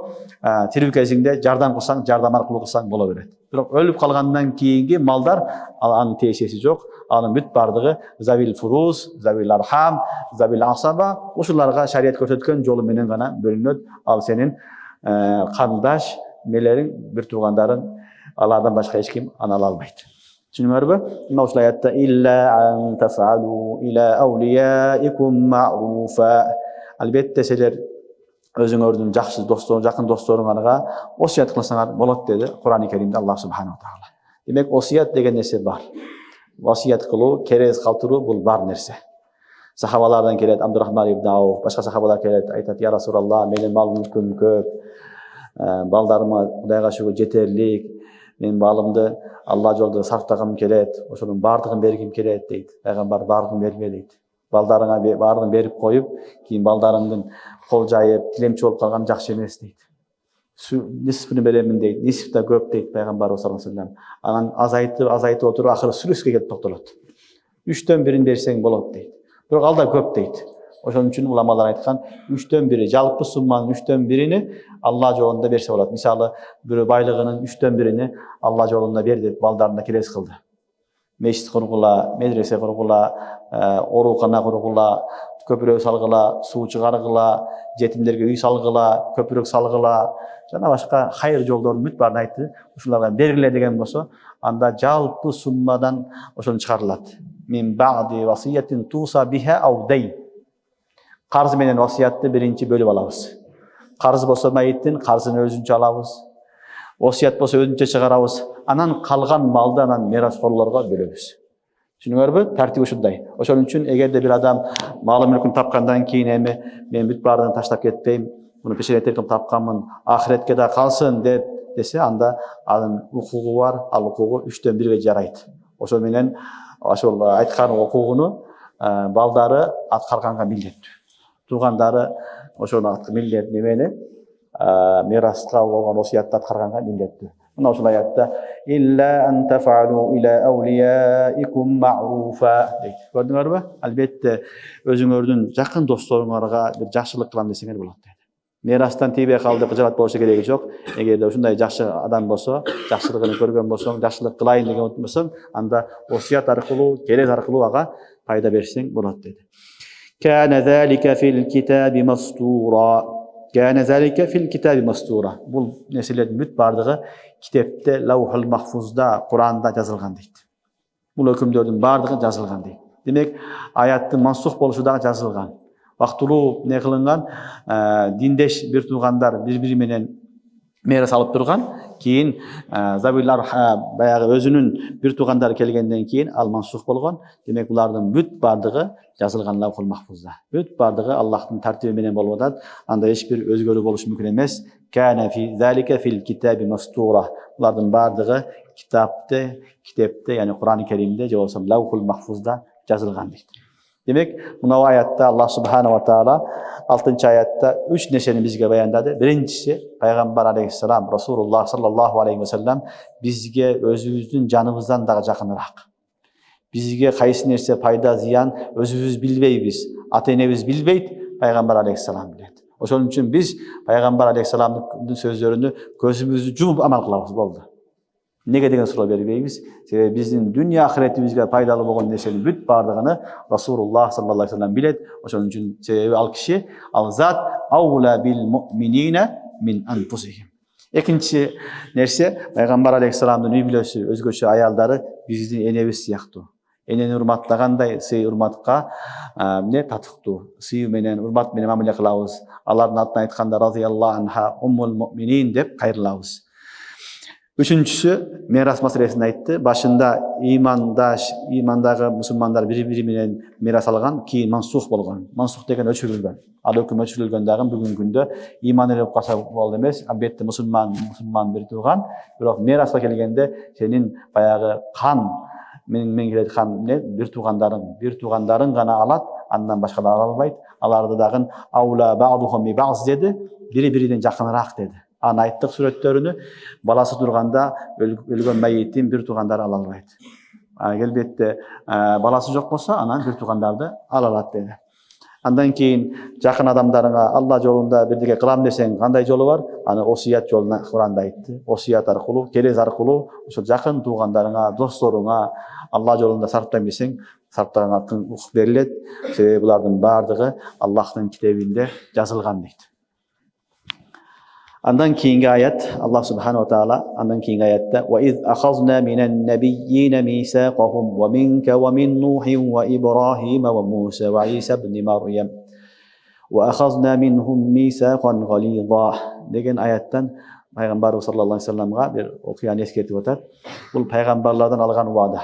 тирүү кезиңде жардам кылсаң, жардам аркылуу кылсаң боло берет. Бирок өлүп калгандан кийинки малдар анын тиешеси жок. Анын бүт бардыгы завил фуруз, завил архам, завил асаба, ушуларга шарият көрсөткөн жолу менен гана бөлүнөт. Ал сенин кандаш мелериң, бир туугандарың, алардан башка эч ким аны ала албайт. Түшүнүңөрбү? Мына ушул аятта илля ан тафалу ила аулияикум ма'руфа. Албетте силер өзүңөрдүн жакшы досторун, жакын досторуңарга осуят кылсаңар болот деди Кур'ан-ы Керимде Аллах субханаху таала. Демек осуят деген нерсе бар. Vasiyet kılуу, kerez kaltırуу бул бар нерсе. Сахабалардан келет, Абдурахман ибн Ауф, башка сахабалар келет, айтат: "Я Расулаллах, менин мал мүлкүм көп, балдарыма Кудайга шүгүр жетерлик, мен балымды Алла жолунда сарптагым келет, ошонун бардыгын бергим келет" дейт. Пайгамбар бардыгын берме дейт. Балдарыңа бардыгын берип коюп, кийин балдарыңдын кол жайып, тилемчи болуп калган жакшы эмес дейт. Нисфini беремин дейт, нисф да көп дейт Пайгамбарыбыз саллаллаху алейхи вассалам. Анан азайтып отуруп акыры сүлүскө келип токтолот. 3төн 1 берсең болот дейт. Бирок ал да көп дейт. Ошон үчүн уламалар айткан 3төн 1, жалпы сумманын 3төн 1-ни Алла жолунда берсе болот. Мисалы, бирөө байлыгынын 3төн 1-ни Алла жолунда бер деп балдарына келес кылды. Мешит кургула, медресе кургула, оорукана кургула, көпүрөк салгыла, суу чыгаргыла, жетимдерге үй салгыла, көпүрөк салгыла, жана башка хайыр жолдордун бүт баарын айтты. Ушуларга бергиле деген болсо, анда жалпы суммадан ошону чыгарылат. Мин ба'ди васиятин туса биха ау дайн. Карыз менен васиятты биринчи бөлүп алабыз. Карыз болсо майыттын карызын өзүнчө алабыз. Васият болсо өзүнчө чыгарабыз. Анан калган малды анан мираскорлорго бөлөбүз. Түшүнүңөрбү? Тартип ушундай. Ошон үчүн эгерде бир адам малы мүлкүн тапкандан кийин эми мен бүт баардыгын таштап кетпейм, муну пешенеттер кылып тапканмын, ахиретке да калсын деп десе, анда анын укугу бар, ал укугу 3төн 1 жарайт. Ошол менен ошол айткан укугуну балдары аткарганга милдеттүү. Туугандары ошол милдет немени мираска болгон осуятты аткарганга милдеттүү. Мына ушул аятта илля ан тафалу ила аулияикум ма'руфа дейт. Көрдүңөрбү? Албетте өзүңөрдүн жакын досторуңарга бир жакшылык кылам десеңер болот дейт. Мирастан тийбей калды, кыжырат болушу кереги жок. Эгерде ушундай жакшы адам болсо, жакшылыгын көргөн болсоң, жакшылык кылайын деген болсоң, анда осуят аркылуу, керез аркылуу ага пайда берсең болот деди. Кана залика фил китаби мастура. Кана залика фил китаби мастура. Бул нерселердин бүт бардыгы китепте, Лаухул Махфузда, Кур'анда жазылган дейт. Бул өкүмдөрдүн бардыгы жазылган дейт. Демек, аяттын мансух болушу дагы жазылган. Вактылуу не кылынган, диндеш бир туугандар бири-бири менен мирас алып турган, кийин завилар баягы өзүнүн бир туугандары келгенден кийин ал мансух болгон. Демек, булардын бүт бардыгы жазылган Лаухул Махфузда. Бүт бардыгы Аллахтын тартиби менен болуп атат. Анда эч бир өзгөрүү болушу мүмкүн эмес. Кана фи залика фил китаби мастура. Булардын бардыгы китепте, яни Кур'ан-ы Керимде же болбосо Лаухул Махфузда жазылган дейт. Демек, мына аятта Аллах субханаху ва таала 6-аятта 3 нерсени бизге баяндады. Биринчиси, Пайгамбар алейхиссалам, Расулуллах саллаллаху алейхи ва саллям бизге өзүбүздүн жаныбыздан дагы жакыныраак. Бизге кайсы нерсе пайда, зыян өзүбүз билбейбиз, ата-энебиз билбейт, Пайгамбар алейхиссалам билет. Ошон үчүн биз Пайгамбар алейхиссаламдын сөздөрүнү көзүбүздү жумуп амал кылабыз болду. Неге деген суроо бербейбиз? Себеби биздин дүйнө ахиретибизге пайдалуу болгон нерсенин бүт бардыгын Расулуллах саллаллаху алейхи ва саллям билет. Ошон үчүн себеби ал киши, ал зат аула бил муъминина мин анфусихим. Экинчи нерсе, Пайгамбар алейхиссаламдын үй бүлөсү, өзгөчө аялдары биздин энебиз сыяктуу. Энени урматтагандай сый урматка татыктуу. Сый менен, урмат менен мамиле кылабыз. Алардын атын айтканда разияллаху анха уммул муъминин деп кайрылабыз. Üçüncüsü, miras masalesini aytты. Başında imandagı musulmanlar biri-biri менен miras algan, keyin mansuh bolgon. Mansuh деген өчүрүлгөн. Ал өкүм өчүрүлгөн дагы бүгүнкү күндө иман элеп калса болду эмес. Албетте мусулман бир тууган, бирок мираска келгенде сенин баягы кан мен келет кан бир туугандарың гана алат, андан башкалар ала албайт. Аларды дагы аула ба'духум би ба'з деди, бири-биринен жакыныраак деди. Ana ayttık suretlerini balası durganda ölgön mayitin bir tugandары ала албайт. Келбетте баласы жок болсо анан bir tugandарды ала алат dedi. Andan keyin жақын адамдарыңа Алла жолунда бирдеке кылам десең кандай жолу бар? Аны осият жолуна Куранда айтты. Осият аркылуу, керез аркылуу ошо жақын туугандарыңа, досторуңа Алла жолунда сарптайм десең, сарптаганга укук берилет. Себеби булардын баардыгы Аллахтын китебинде жазылган дейт. Andan keyingi ayet Allah Subhanahu wa Taala andan keyingi ayette ve iz akhazna minen nebiyyin misaqahum ve minke ve min Nuhin ve İbrahim ve Musa ve İsa ibn Meryem ve akhazna minhum misaqan galiza degan ayetten Peygamber sallallahu aleyhi ve sellem'ga bir okuyani eskertip atat. Bul peygamberlerden algan vada.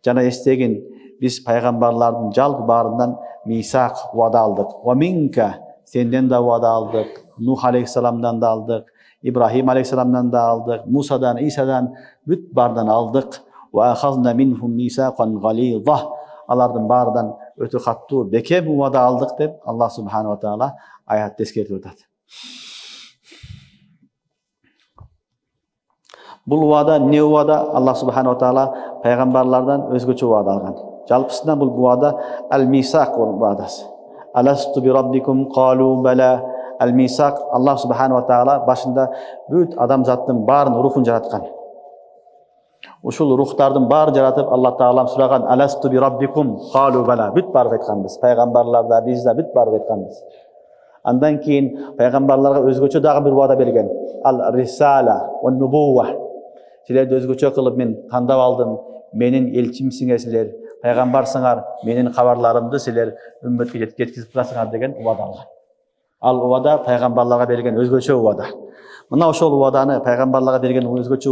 Jana estegin biz peygamberlerden jalp barından misaq vada aldık. Ve minke senden de vada aldık. Nuh Aleyhisselam'dan da aldık, İbrahim Aleyhisselam'dan da aldık, Musa'dan, İsa'dan, büt bardan aldık. Ve ahazna minhum misaqan galiza. Alardan bardan ötü kattu beke bu vada aldık deb Allah Subhanahu wa Taala ayette eskertip atat. Bul vada ne vada? Allah Subhanahu wa Taala peygamberlerden özgöçü vada algan. Jalpısından bu vada el-misaq vadası. Alastu bi rabbikum qalu bela. El-Misak Allah Subhanahu wa Taala başında büyük adamzattın barın ruhun jaratkan. Uşul ruhtardın bar jaratıp Allah Taala suragan alastu bi rabbikum qalu bala büt bar aytkanbız. Peygamberlerde bizde büt bar aytkanbız. Andan keyin peygamberlerge özgöçö dagы bir vada bergen. Al-risala ve nubuwwa. Sizlerdi özgöçö kılıp men tandap aldım. Menin elçimsiňer sizler, peygambersиңар, menin habarlarımды sizler ümmetke yetkizip turasыңар degen vada algan. Al vada peygamberlere bergen özgöçö vada. Mına ошол vadаны peygamberlere bergen özgöçö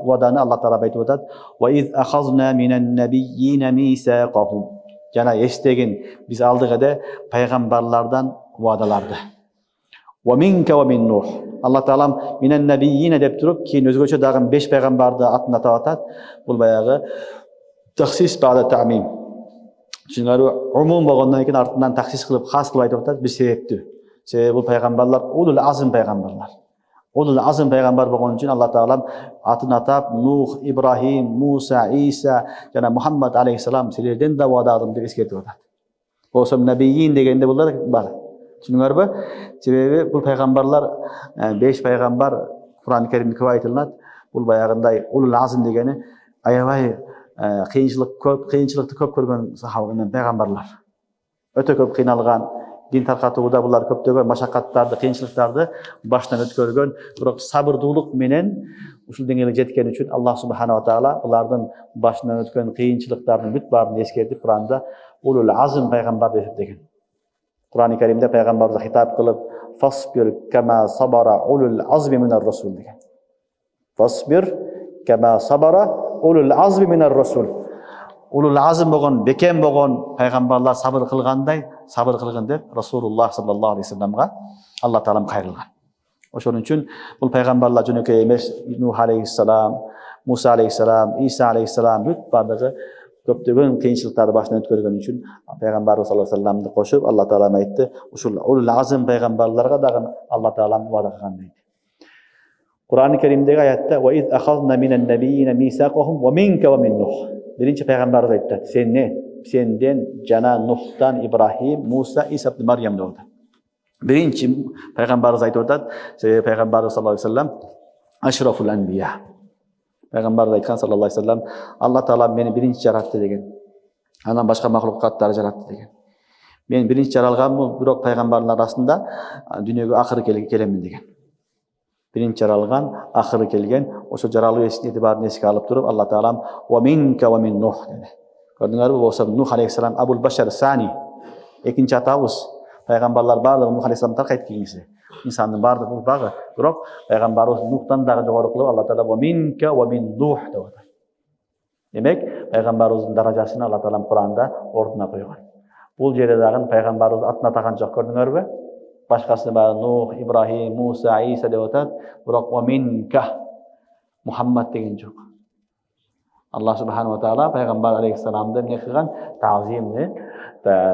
vadаны Allah Taala aytып atat. Ve iz akhazna minen nebiyyin misaqahum. Jana estegin biz aldık ede peygamberlerden vadalardı. Ve minke ve min Nuh. Allah Taala minen nebiyyin dep turup keyin özgöçö dagы 5 peygamberdi atını atap atat. Bul bayagı tahsis ba'da ta'mim. Çünkü umum bolgondan keyin artından tahsis kılıp has kılıp aytып atat bir sebepti. Sebep bu peygamberler ulul azm peygamberler. Ulul azm peygamber bolgon üçün Allah Taala atını atap Nuh, İbrahim, Musa, İsa jana Muhammed aleyhisselam silerden de vada aldım deb eskertip atat. Bolsam nebiyyin degende bular bar. Düşünüңөрбү? Sebebi bu peygamberler 5 peygamber Kur'an-ı Kerim'de aytılат. Bul bayagınday ulul azm degeni aябай kıyınçılıkты көп көргөн sahabalar peygamberler. Öte көп kıynalgan din tarkatууda bular köptөгөн maşakkattарды, kıyınçılıktарды baştan ötkөрgön, bирок sabırдуулук менен ушул деңгээлге жеткен үчүн Allah Subhanahu wa Taala bulardын başından ötkөн kıyınçılıktардын бүт баарын эскертип Kur'anda ulul azm peygamber dep eseptеген. Kur'an-ı Kerim'de peygamberimize hitap kılıp fasbir kema sabara ulul azmi minar rasul degen. Fasbir kema sabara ulul azmi minar rasul. Ulul azm bolgon, beken bolgon peygamberler sabır kılganday sabır kılgın dep Rasulullah sallallahu aleyhi ve sellem'ga Allah Taala kayrılgan. Oşonun üçün bu peygamberler jönökey emes Nuh aleyhisselam, Musa aleyhisselam, İsa aleyhisselam büt bardygy köptөгөн kıyınçılıktарды başından ötkörgөн üçün Peygamber sallallahu aleyhi ve sellem'di koşup Allah Taala aytdı. Uşul ulul azm peygamberlerge dagы Allah Taala vada kılgan deydi. Kur'an-ı Kerim'deki ayette ve iz akhazna minen nebiyyin misaqahum ve minke ve min Nuh. Birinci peygamber aytdı. Senden jana Nuh'tan İbrahim, Musa, İsa ibn Meryem doğdu. Birinci peygamber aytdı. Peygamber sallallahu aleyhi ve sellem aşraful enbiya. Peygamber aytkan sallallahu aleyhi ve sellem Allah Taala beni birinci yarattı degen. Andan başka mahlukatları yarattı degen. Men birinci yaralganmı, bирок peygamberler arasında dünyaga ahırı kelemin degen. Birinci yaralgan, ahırı kelgen, oşo jaralуу etibarını eske alıp durup Allah Taala ve minke ve min Nuh dedi. Gördüңөрбү bolsa Nuh aleyhisselam Abul Başar Sani. Ekinci atabız. Peygamberler bardygy Nuh aleyhisselam tarkayt kийинси. İnsanın bardygy ufagı. Bирок peygamberimiz Nuh'tan dagы jogorу kılıp Allah Taala ve minke ve min Nuh dedi. Demek peygamberimizin darajasını Allah Taala Kur'anda orduna koygan. Bul jere dagы peygamberimiz atına atagan jok gördüңөрбү? Başkası var Nuh, İbrahim, Musa, İsa dep atat. Bирок ve minke Muhammed degen jok. Allah Subhanahu wa Taala Peygamber aleyhisselam'da ne kılgan? Ta'zimni,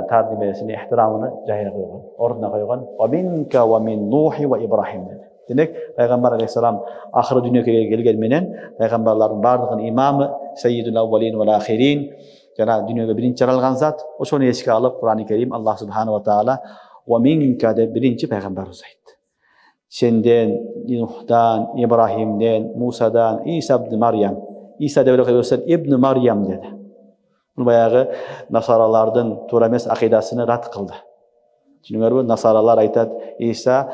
tadimesini, ihtiramını cahine koygan, orduna koygan. Ve minke ve min Nuh ve İbrahim dedi. Demek Peygamber Aleyhisselam ahir dünyaya gelgen menen peygamberlerin bardığın imamı, seyyidul avvalin vel ahirin. Jana dünyaya birinci jaralgan zat. Oşonu eske alıp Kur'an-ı Kerim Allah Subhanahu ve Taala ve minka de birinci peygamber uzaydı. Senden, Nuh'dan, İbrahim'den, Musa'dan, İsa ibn Maryam. İsa devlet göster İbn Maryam dedi. Bu bayağı Nasaralardan Turames akidasını rad kıldı. Çünkü Nasaralar aytat İsa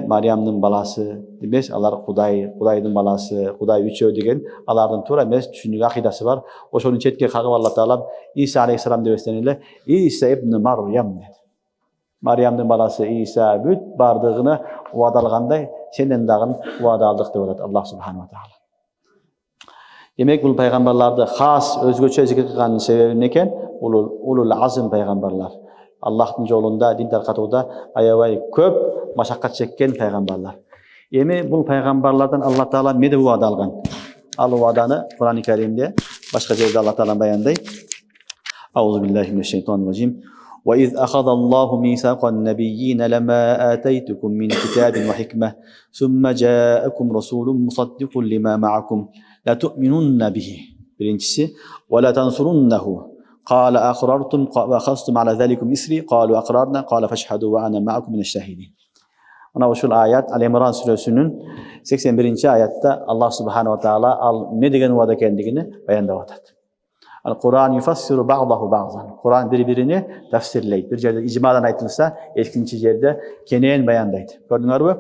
Maryam'ın balası demiş, alar Kuday'ın balası, Kuday üçöv degen alardan Turames düşündüğü akidası var. O şonun çetke kagıp Allah Teala İsa Aleyhisselam devesteniyle İsa ibn Maryam dedi. Maryam'ın balası İsa büt bardığını uadalğanday senden dağın uada aldık dedi Allah Subhanahu wa Taala. Demek bu peygamberlerde has özgöçe zikir kılganın sebebi neken? Ulul azm peygamberler. Allah'ın yolunda, din tarqatıda ayavay köp maşakkat çekken peygamberler. Emi bu peygamberlerden Allah Teala mede uada algan. Al uadanı Kur'an-ı Kerim'de başka yerde Allah Teala bayanday. Euzubillahimineşşeytanirracim. وَإِذْ أَخَذَ اللّٰهُ مِيثَاقَ النَّبِيِّينَ لَمَا آتَيْتُكُم مِّنْ كِتَابٍ وَحِكْمَةٍ ثُمَّ جَاءَكُمْ رَسُولٌ مُصَدِّقٌ لِمَا مَعَكُمْ لَتُؤْمِنُنَّ بِهِ. Birincisi وَلَتَنْصُرُنَّهُ قَالَ أَقْرَرْتُمْ وَأَخَذْتُمْ عَلَى ذَلِكُمْ إِصْرِي قَالُوا أَقْرَرْنَا قَالَ فَاشْهَدُوا وَأَنَا مَعَكُمْ مِنَ الشَّاهِدِينَ. Ana usul ayet Ali İmran suresinin 81. ayette Allah Subhanahu wa Taala ne degen vada kendigini bayandavatad. Kur'an yufassiru ba'dahu ba'dan. Kur'an birbirini tefsirleydi. Bir yerde icmadan aytılsa, ikinci yerde keneyen bayandaydı. Gördüğünüz gibi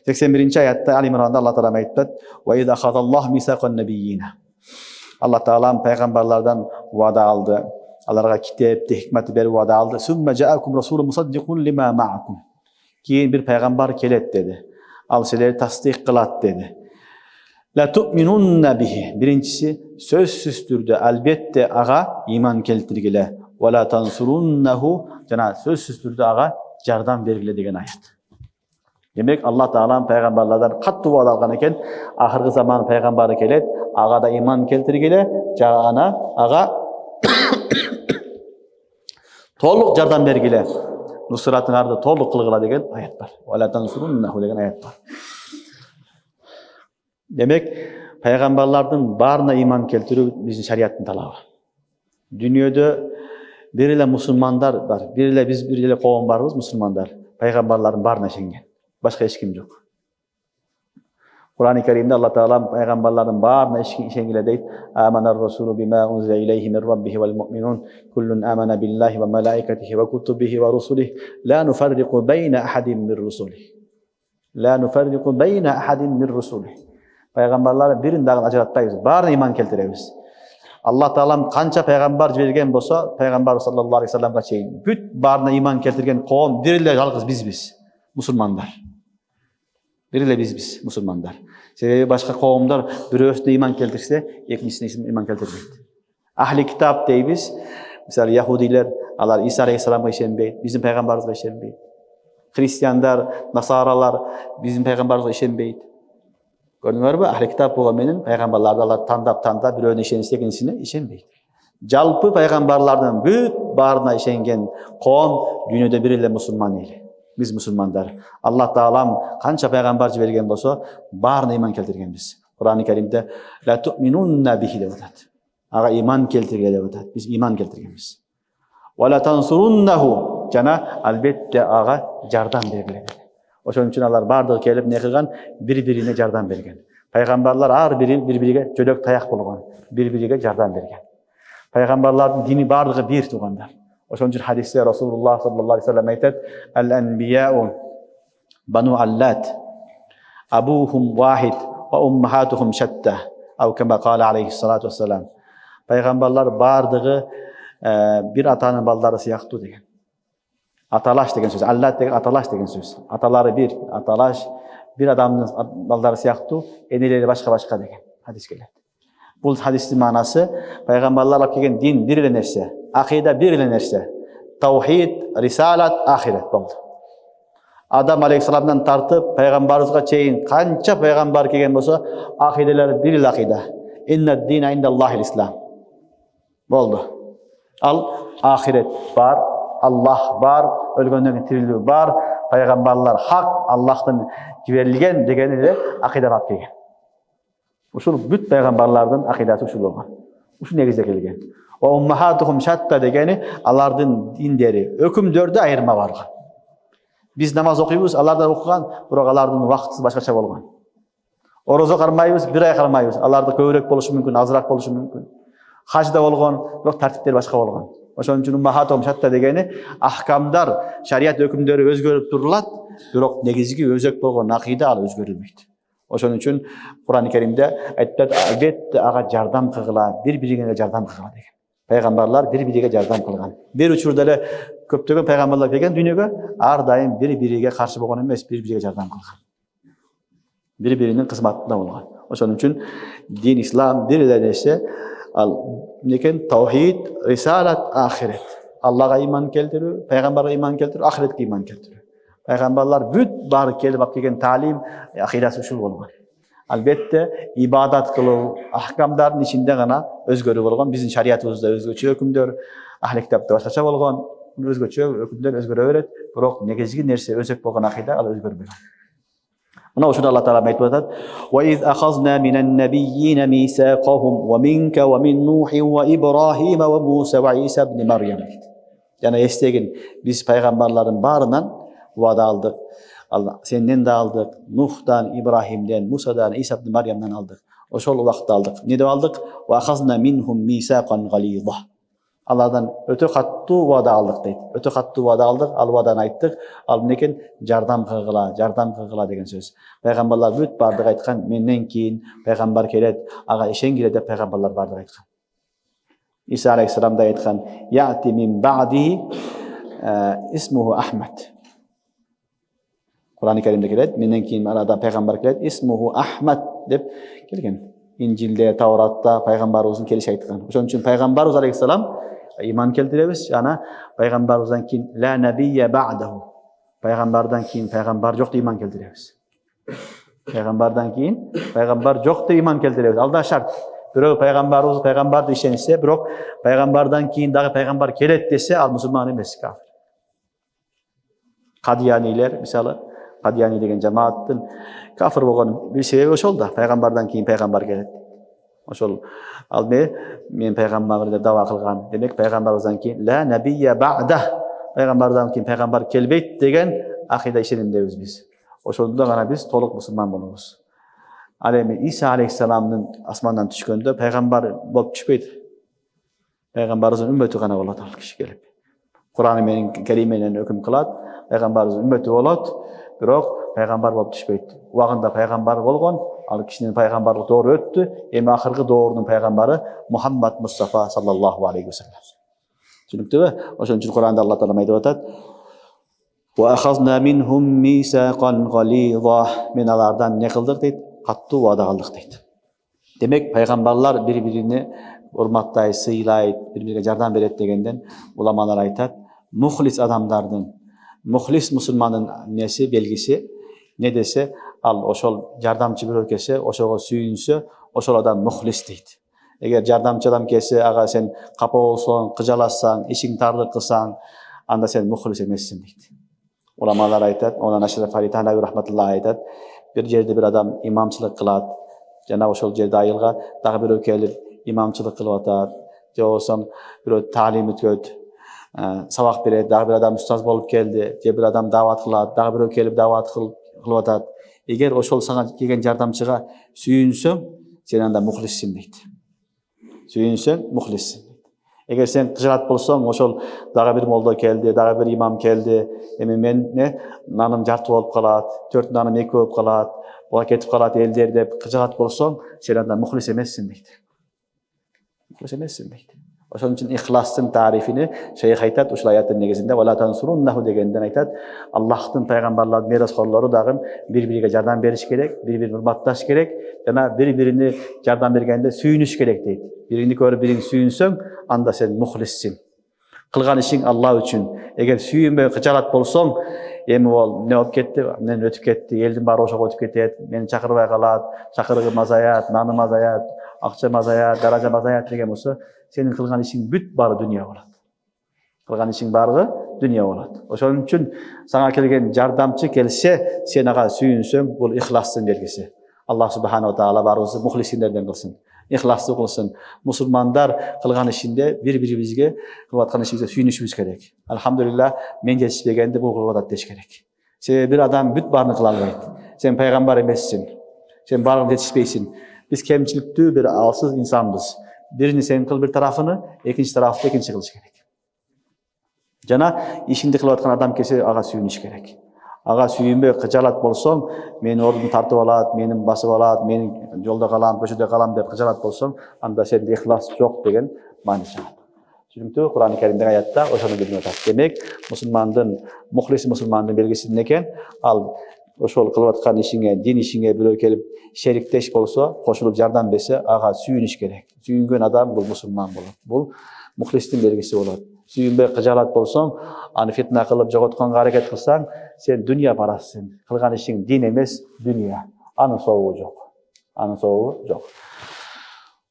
81. ayette Ali İmran'da Allah Teala ayttat: "Ve iz ahadallahu misaqan nabiyyin." Allah Teala peygamberlerden vada aldı. Onlara kitap, hikmet ver vada aldı. "Summa ja'akum rasulun musaddiqun lima ma'akum." Keyin bir peygamber kelet dedi. Al sizleri tasdik kılat dedi. La tu'minunna bihi. Birincisi sözsüz türde elbette ağa iman keltirgile. Ve la tansurunnahu. Cana sözsüz türde ağa jardan bergile degen ayet. Demek Allah Teala'nın peygamberlerden katı vaad algan eken ahirgi zaman peygamberi kelet ağa da iman keltirgile jana ağa toluk jardan bergile. Nusratın ardı toluk kılgıla degen ayet var. Ve la tansurunnahu degen ayet var. Demek peygamberlerden barına iman keltiriyor bizim şeriatın talabı. Dünyada biriyle Müslümanlar var. Biriyle biz biriyle kavim varız Müslümanlar. Peygamberlerin barına şengen. Başka hiç kim yok. Kur'an-ı Kerim'de Allah Teala peygamberlerin barına şengile deyip "Âmener Rasûlü bimâ unzile ileyhi min rabbihi vel mu'minun kullun âmene billahi ve melâiketihi ve kutubihi ve rusulihi la nufarriqu beyne ahadin min rusulihi." La nufarriqu beyne ahadin min rusulihi. Peygamberlerin birini daha ajratpayız. Barına iman keltiremiz. Allah Teala kança peygamber vergen bolsa, peygamber sallallahu aleyhi ve sellem'e çeyin. Büt barına iman keltirgen kavim biriyle yalnız biz. Müslümanlar. Biriyle biz Müslümanlar. Sebebi başka kavimler biri ösde iman keltirse, ikincisine iman keltirmeydi. Ahli kitap deybiz. Mesela Yahudiler, Allah İsa aleyhisselam'a işenmeydi. Bizim peygamberimize işenmeydi. Hristiyanlar, Nasaralar bizim peygamberimize işenmeydi. Gördüğünüz gibi ahli kitap bolğanmenin peygamberlerde Allah tandap bir öne işense ikincisine işenmeydi. Jalpı peygamberlerden büyük barına işengen kavim dünyada biriyle Müslüman eli. Biz Müslümanlar. Allah Teala kança peygamberci bergen bolsa barına iman keltirgen biz. Kur'an-ı Kerim'de la tu'minunna bihi devat. Aga iman keltirgen devat. Biz iman keltirgenmiz. Ve la tansurunnahu. Cana elbette aga jardan bergen. Oşun için Allah bardığı kelip ne kılgan? Birbirine jardan bergen. Peygamberler ar birbiriga jölök tayak bolgan. Birbiriga jardan bergen. Peygamberlerin dini bardığı bir tuğanlar. Oşun için hadiste Resulullah sallallahu aleyhi ve sellem aytat: "El-enbiya'u banu allat. Abuhum vahid ve ummahatuhum şatta." Ev kema kâle aleyhissalatu vesselam. Peygamberler bardığı bir atanın balları siyahtı degen. Atalaş degen söz. Allah degen atalaş degen söz. Ataları bir, atalaş bir adamın balları siyahtı, eneleri başka degen. Hadis gelir. Bu hadisin manası peygamberler alıp kelgen din bir nerse, akide bir nerse. Tavhid, risalat, ahiret oldu. Adam aleyhisselamdan tartıp peygamberimizge çeyin kança peygamber kelgen bolsa akideler bir akide. İnned dine indellahil İslam. Oldu. Al ahiret var, Allah var, ölgönden tirilүү var, пайгамбарлар хак, Аллахтан жиберилген дегени эле акидага алып келген. Ушул бүт пайгамбарлардын акидасы ушул болгон. Ушул негизде келген. Wa ummahatuhum shatta degeni алардын диндери, өкүмдөрдө айырма барган. Биз намаз окуйбуз, алардан окуган, бирок алардын убактысы башкача болгон. Орозо кармайбыз, бир ай кармайбыз. Аларда көбүрөөк болушу мүмкүн, азыраак болушу мүмкүн. Хажда болгон, бирок тартиптери башка болгон. Ошон үчүн уммахатум шатта дегени ахкамдар, шарият өкүмдөрү өзгөрүп турулат, бирок негизги өзөк болгон акыйда ал өзгөрүлбөйт. Ошон үчүн Кур'ан-ы Керимде айтат, албетте ага жардам кылгыла, бири-бирине жардам кылгыла деген. Пайгамбарлар бири-бириге жардам кылган. Бир учурда эле көптөгөн пайгамбарлар келген дүйнөгө, ар дайым бири-бириге каршы болгон эмес, бири-бириге жардам кылган. Бири-биринин кызматында болгон. Ошон үчүн дин ислам бир эле нерсе, ал некен таухид, рисалат, ахирет. Аллага иман келтирүү, пайгамбарга иман келтирүү, ахиретке иман келтирүү. Пайгамбарлар бүт баары келип алып келген таалим, акидасы ушул болгон. Албетте ибадат кылуу, ахкамдардын ичинде гана өзгөрүү болгон. Биздин шариятыбызда өзгөчө өкүмдөр, ахли китапта башкача болгон, өзгөчө өкүмдөр өзгөрө берет, бирок негизги нерсе өзөк болгон акида ал өзгөрбөйт. Мына ушуну Алла Таала айтып атат: "Ва из ахазна минан набиййина мисaqahum ва минка ва мин Нухин ва Ибрахима ва Муса ва Иса ибн Марьям." Жана эстегин, биз пайгамбарлардын баарынан вада алдык. Сенден да алдык, Нухтан, Ибрахимден, Мусадан, Иса ибн Марьямдан алдык. Ошол убакытта алдык. Эмне деп алдык? Ва ахазна минхум мисaqan гализа. Алардан өтө каттуу вада алдык дейт. Өтө каттуу вада алдык, ал ваданы айттык. Ал менен жардам кылгыла деген сөз. Пайгамбарлар бүт бардык айткан, менден кийин пайгамбар келет, ага ишенгиле деп пайгамбарлар бардык айткан. Иса алейхиссалам да айткан: "Яти мин ба'ди исмуху Ахмад." Кур'ан-ы Керимде келет, менден кийин арада пайгамбар келет, исмуху Ахмад деп келген. Инжилде, Тауратта пайгамбарыбыздын келиши айткан. Ошон үчүн пайгамбарыбыз алейхиссалам иман келтиребиз, жана пайгамбарыбыздан кийин ла набийя ба'даху. Пайгамбардан кийин пайгамбар жок деп иман келтиребиз. Пайгамбардан кийин пайгамбар жок деп иман келтиребиз. Ал да шарт. Бирөө пайгамбарыбыз пайгамбарды ишенсе, бирок пайгамбардан кийин дагы пайгамбар келет десе, ал мусулман эмес, кафир. Кадиянилер, мисалы, Кадияни деген жамааттын кафир болгон бир себеби ошол да, пайгамбардан кийин пайгамбар келет. Ошол ал мен пайгамбар деп даба кылган. Демек пайгамбарыбыздан кийин ла набийя ба'да, пайгамбардан кийин пайгамбар келбейт деген акида ишенимдебиз биз. Ошондо гана биз толук мусулман болобуз. Ал эми Иса алейхиссаламдын асмандан түшкөндө пайгамбар болуп түшпөйт. Пайгамбарыбыздын үммөтү гана болот ал киши келип. Кур'ан Керим менен өкүм кылат, пайгамбарыбыздын үммөтү болот. Бирок пайгамбар болуп түшпөйт. Убагында пайгамбар болгон, ал кишинин пайгамбарлык доору өттү. Эми акыркы доорунун пайгамбары Мухаммад Мустафа саллаллаху алейхи ва саллям. Түшүнүктүбү? Ошон үчүн Кур'анда Алла Таала айтып атат: "Ва ахазна минхум мисaqan гализа." Мен алардан не кылдык дейт? Каттуу вада кылдык дейт. Демек пайгамбарлар бири-бирине урматтайт, сыйлайт, бири-бирине жардам берет дегенден уламалар айтат, мухлис адамдардын, мухлис мусулмандын неси белгиси не десе, ал ошол жардамчы бирөө келсе, ошого сүйүнсө, ошол адам мухлис дейт. Эгер жардамчы адам келсе, ага сен капа болсоң, кыжаласаң, ишиң тарлык кылсаң, анда сен мухлис эмессиң дейт. Уламалар айтат, онан Ашраф Али Таалави рахматуллах айтат, бир жерде бир адам имамчылык кылат, жана ошол жерде айылга дагы бирөө келип имамчылык кылып атат, же болбосо бирөө таалим өткөт, сабак берет, дагы бир адам устаз болуп келди, же бир адам даават кылат, дагы бирөө келип даават кылып атат. Эгер ошол сага келген жардамчыга сүйүнсөң, сен анда мухлиссиң дейт. Сүйүнсөң, мухлиссиң. Эгер сен кыжырат болсоң, ошол дагы бир молдо келди, дагы бир имам келди, эми мен наным жарты болуп калат, 4 наным 2 болуп калат, буга кетип калат элдер деп кыжырат болсоң, сен анда мухлис эмессиң дейт. Мухлис эмессиң дейт. Ошон үчүн ихластын тарифини шейх айтат, ушул аяттын негизинде "Вала тансуруннаху" дегенден айтат, Аллахтын пайгамбарлардын мераскорлору дагы бири-бириге жардам бериш керек, бири-бирин урматташ керек, жана бири-бирине жардам бергенде сүйүнүш керек дейт. Бириңди көрүп бириң сүйүнсөң, анда сен мухлиссиң. Кылган ишиң Алла үчүн. Эгер сүйүнбөй кыжалат болсоң, эми ол не болуп кетти, мен өтүп кетти, элдин баары ошого өтүп кетет, мени чакырбай калат, чакырыгым азаят, наным азаят, акчам азаят, даражам азаят деген болсо, сенин кылган ишиң бүт баары дүнүйө болот. Кылган ишиң баары dünya болады. Ошон үчүн сага келген жардамчы келсе, сен ага сүйүнсөң, бул ихластын белгиси. Аллах субханала таала барыбызды мухлисиндерден кылсын. Ихластуу кылсын. Мусулмандар кылган ишинде бири-бирибизге кылып аткан ишибизге сүйүнүшүбүз керек. Алхамдулилlah, мен жетишпегенде бул кылып атат деш керек. Себеби бир адам бүт баарын кыла албайт. Сен пайгамбар эмессиң. Сен баарын жетишпейсиң. Биз кемчиликтүү бир алсыз инсанбыз. Биrini sen kıl bir tarafını, ikinci tarafta ikinci kılış gerek. Jana işinde kılıp atkan adam kese ağa sүйүнүш керек. Ağa sүйүнбөй кыжалат болсоң, мени ордун тартып алат, менин басып алат, менин жолдо калам, көчөдө калам деп кыжалат болсоң, анда сенде ихлас жок деген маани чыгат. Түшүнүктүү? Кур'ан-ы Керимдеги аятта ошону билип атат. Демек, мусулмандын, мухлис мусулмандын белгиси экен, ал ошол кылып аткан ишиңе, дин ишиңе бирөө келип шериктеш болсо, кошулуп жардам берсе, ага сүйүнүш керек. Сүйүнгөн адам бул мусулман болот. Бул мухлистин белгиси болот. Сүйүнбөй кыжалат болсоң, аны фитна кылып жоготконго аракет кылсаң, сен дүния парасысың. Кылган ишиң дин эмес, дүния. Анын сообу жок. Анын сообу жок.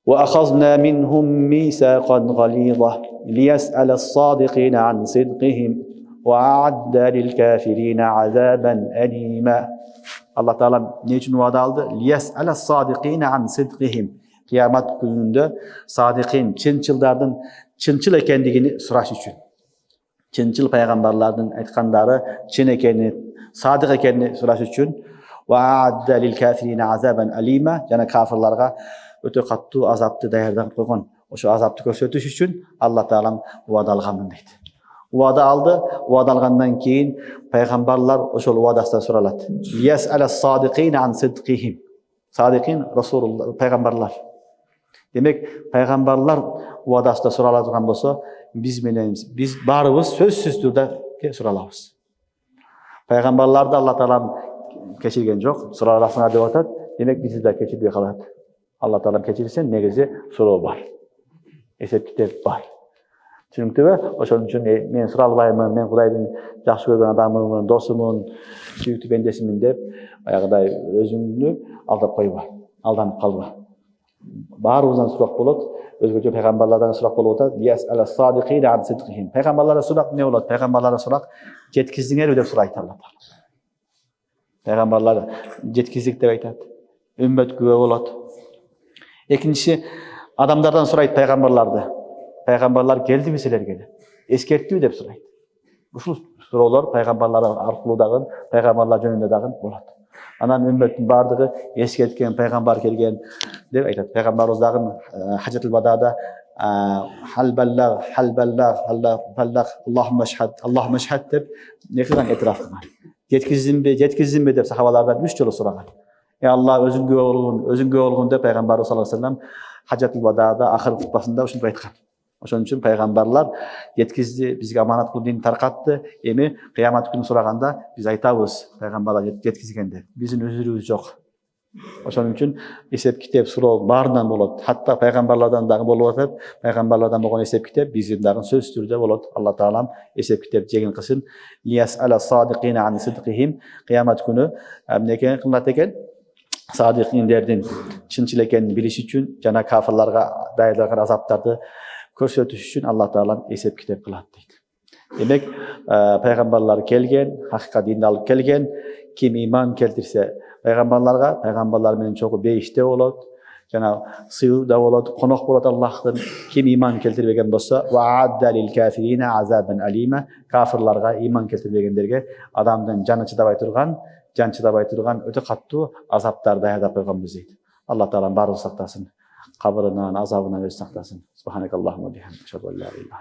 وأخذنا منهم ميثاقا غليظا ليسأل الصادقين عن صدقهم وأعد للكافرين عذابا أليما. Allah Teala ne için vaat aldı? ليسأل الصادقين عن صدقهم. Kıyamet gününde sadikin, çınçıllardan çınçıl ekendigini soraş üçün. Çınçıl peygamberlerden aytkanları çın ekenini, sadık ekenini soraş üçün. وأعد للكافرين عذابا أليما. Yani kafirlarga öte kattуу azapты даярдан койгон. Ошо азапты көрсөтүш үчүн Алла Таалам убада алганмын дейт. Убада алды, убада алгандан кийин пайгамбарлар ошол убадасынан суралат. Яс'ала садикин ан сидкихим. Садикин Расулулlah пайгамбарлар. Демек, пайгамбарлар убадасында суралатылган болсо, биз барыбыз сөзсүз түрдө суралабыз. Пайгамбарларды Алла Таалам кечирген жок, сураласыңар деп атат. Демек, бизди да кечирбей калат. Allah Teala keçirse negizi suroo бар. Esep kitep бар. Түшүнүктүүбү? Ошон үчүн мен суралбаймын, мен Кудайдын жакшы көргөн адамымын, досумун, сүйүктүү бендесимин деп аягыдай өзүңдү алдап койбо. Алданып калба. Баарыбыздан сурак болот, өзгөчө пайгамбарлардан сурак болуп атат. Яс'ала садикин ан сидкихим. Пайгамбарлардан сурак эмне болот? Пайгамбарлардан сурак жеткиздиңерби деп сурайт Алла Таала. Пайгамбарлар жеткиздик деп айтат. Үммөт күбө болот. Экинчisi адамдардан сурайт пайгамбарларды. Пайгамбарлар келдиби силерге? Эскерттиби деп сурайт. Ушул суроолор пайгамбарлар аркылуу дагы, пайгамбарлар жөнүндө дагы болот. Анан үммөттүн бардыгы эскерткен пайгамбар келген деп айтат. Пайгамбарыбыз дагы Хажатул Вадада халбаллаг, Аллахумма шхад деп не кылган этираф кылган. Жеткиздимби деп сахабалардан 3 жолу сураган. Allah özüngө болгон деп пайгамбарыбыз саллаллаху алейхи вассалам Хажатул Вадада акыркы кутбасында ушинтип айткан. Ошон үчүн пайгамбарлар жеткизди, бизге аманат кылып дин таркатты. Эми кыямат күнү сураганда биз айтабыз, пайгамбарлар жеткизген деп. Биздин өзүрүбүз жок. Ошон үчүн эсеп китеп суроо баарынан болот. Хатта пайгамбарлардан дагы болуп атат. Пайгамбарлардан болгон эсеп китеп биздин дагы сөз түрдө болот. Алла Таалам эсеп китеп жеңил кылсын. Лияс'ала садикина ан сидкихим. Кыямат күнү эмнеге кылат экен? Sadikinlerden çınçıl ekenini biliş üçün, jana kafirlarga dayanırgan azaptарды көрсөтүш үчүн Allah Taala esep kitep kılat deydi. Demek peygamberler kelgen, hakikat dinini alıp kelgen, kim iman keltirse peygamberlarga, peygamberler menen çoğu beyişte bolot, jana sıyı da bolot, konok bolot Allah'tan kim iman keltirbegen bolsa ve adda lil kafirine azaben alima, kafirlarga iman keltirbegenlerge adamdan canı çıdabay turgan, can çıdabay turgan öte kattуу azaptar dayanıp koyganбыз дейт. Allah Taala баарын сактасын, кабырынан, азабынан өзү сактасын. Субханакаллахумма ва бихамдика, ашхаду ан ла иляха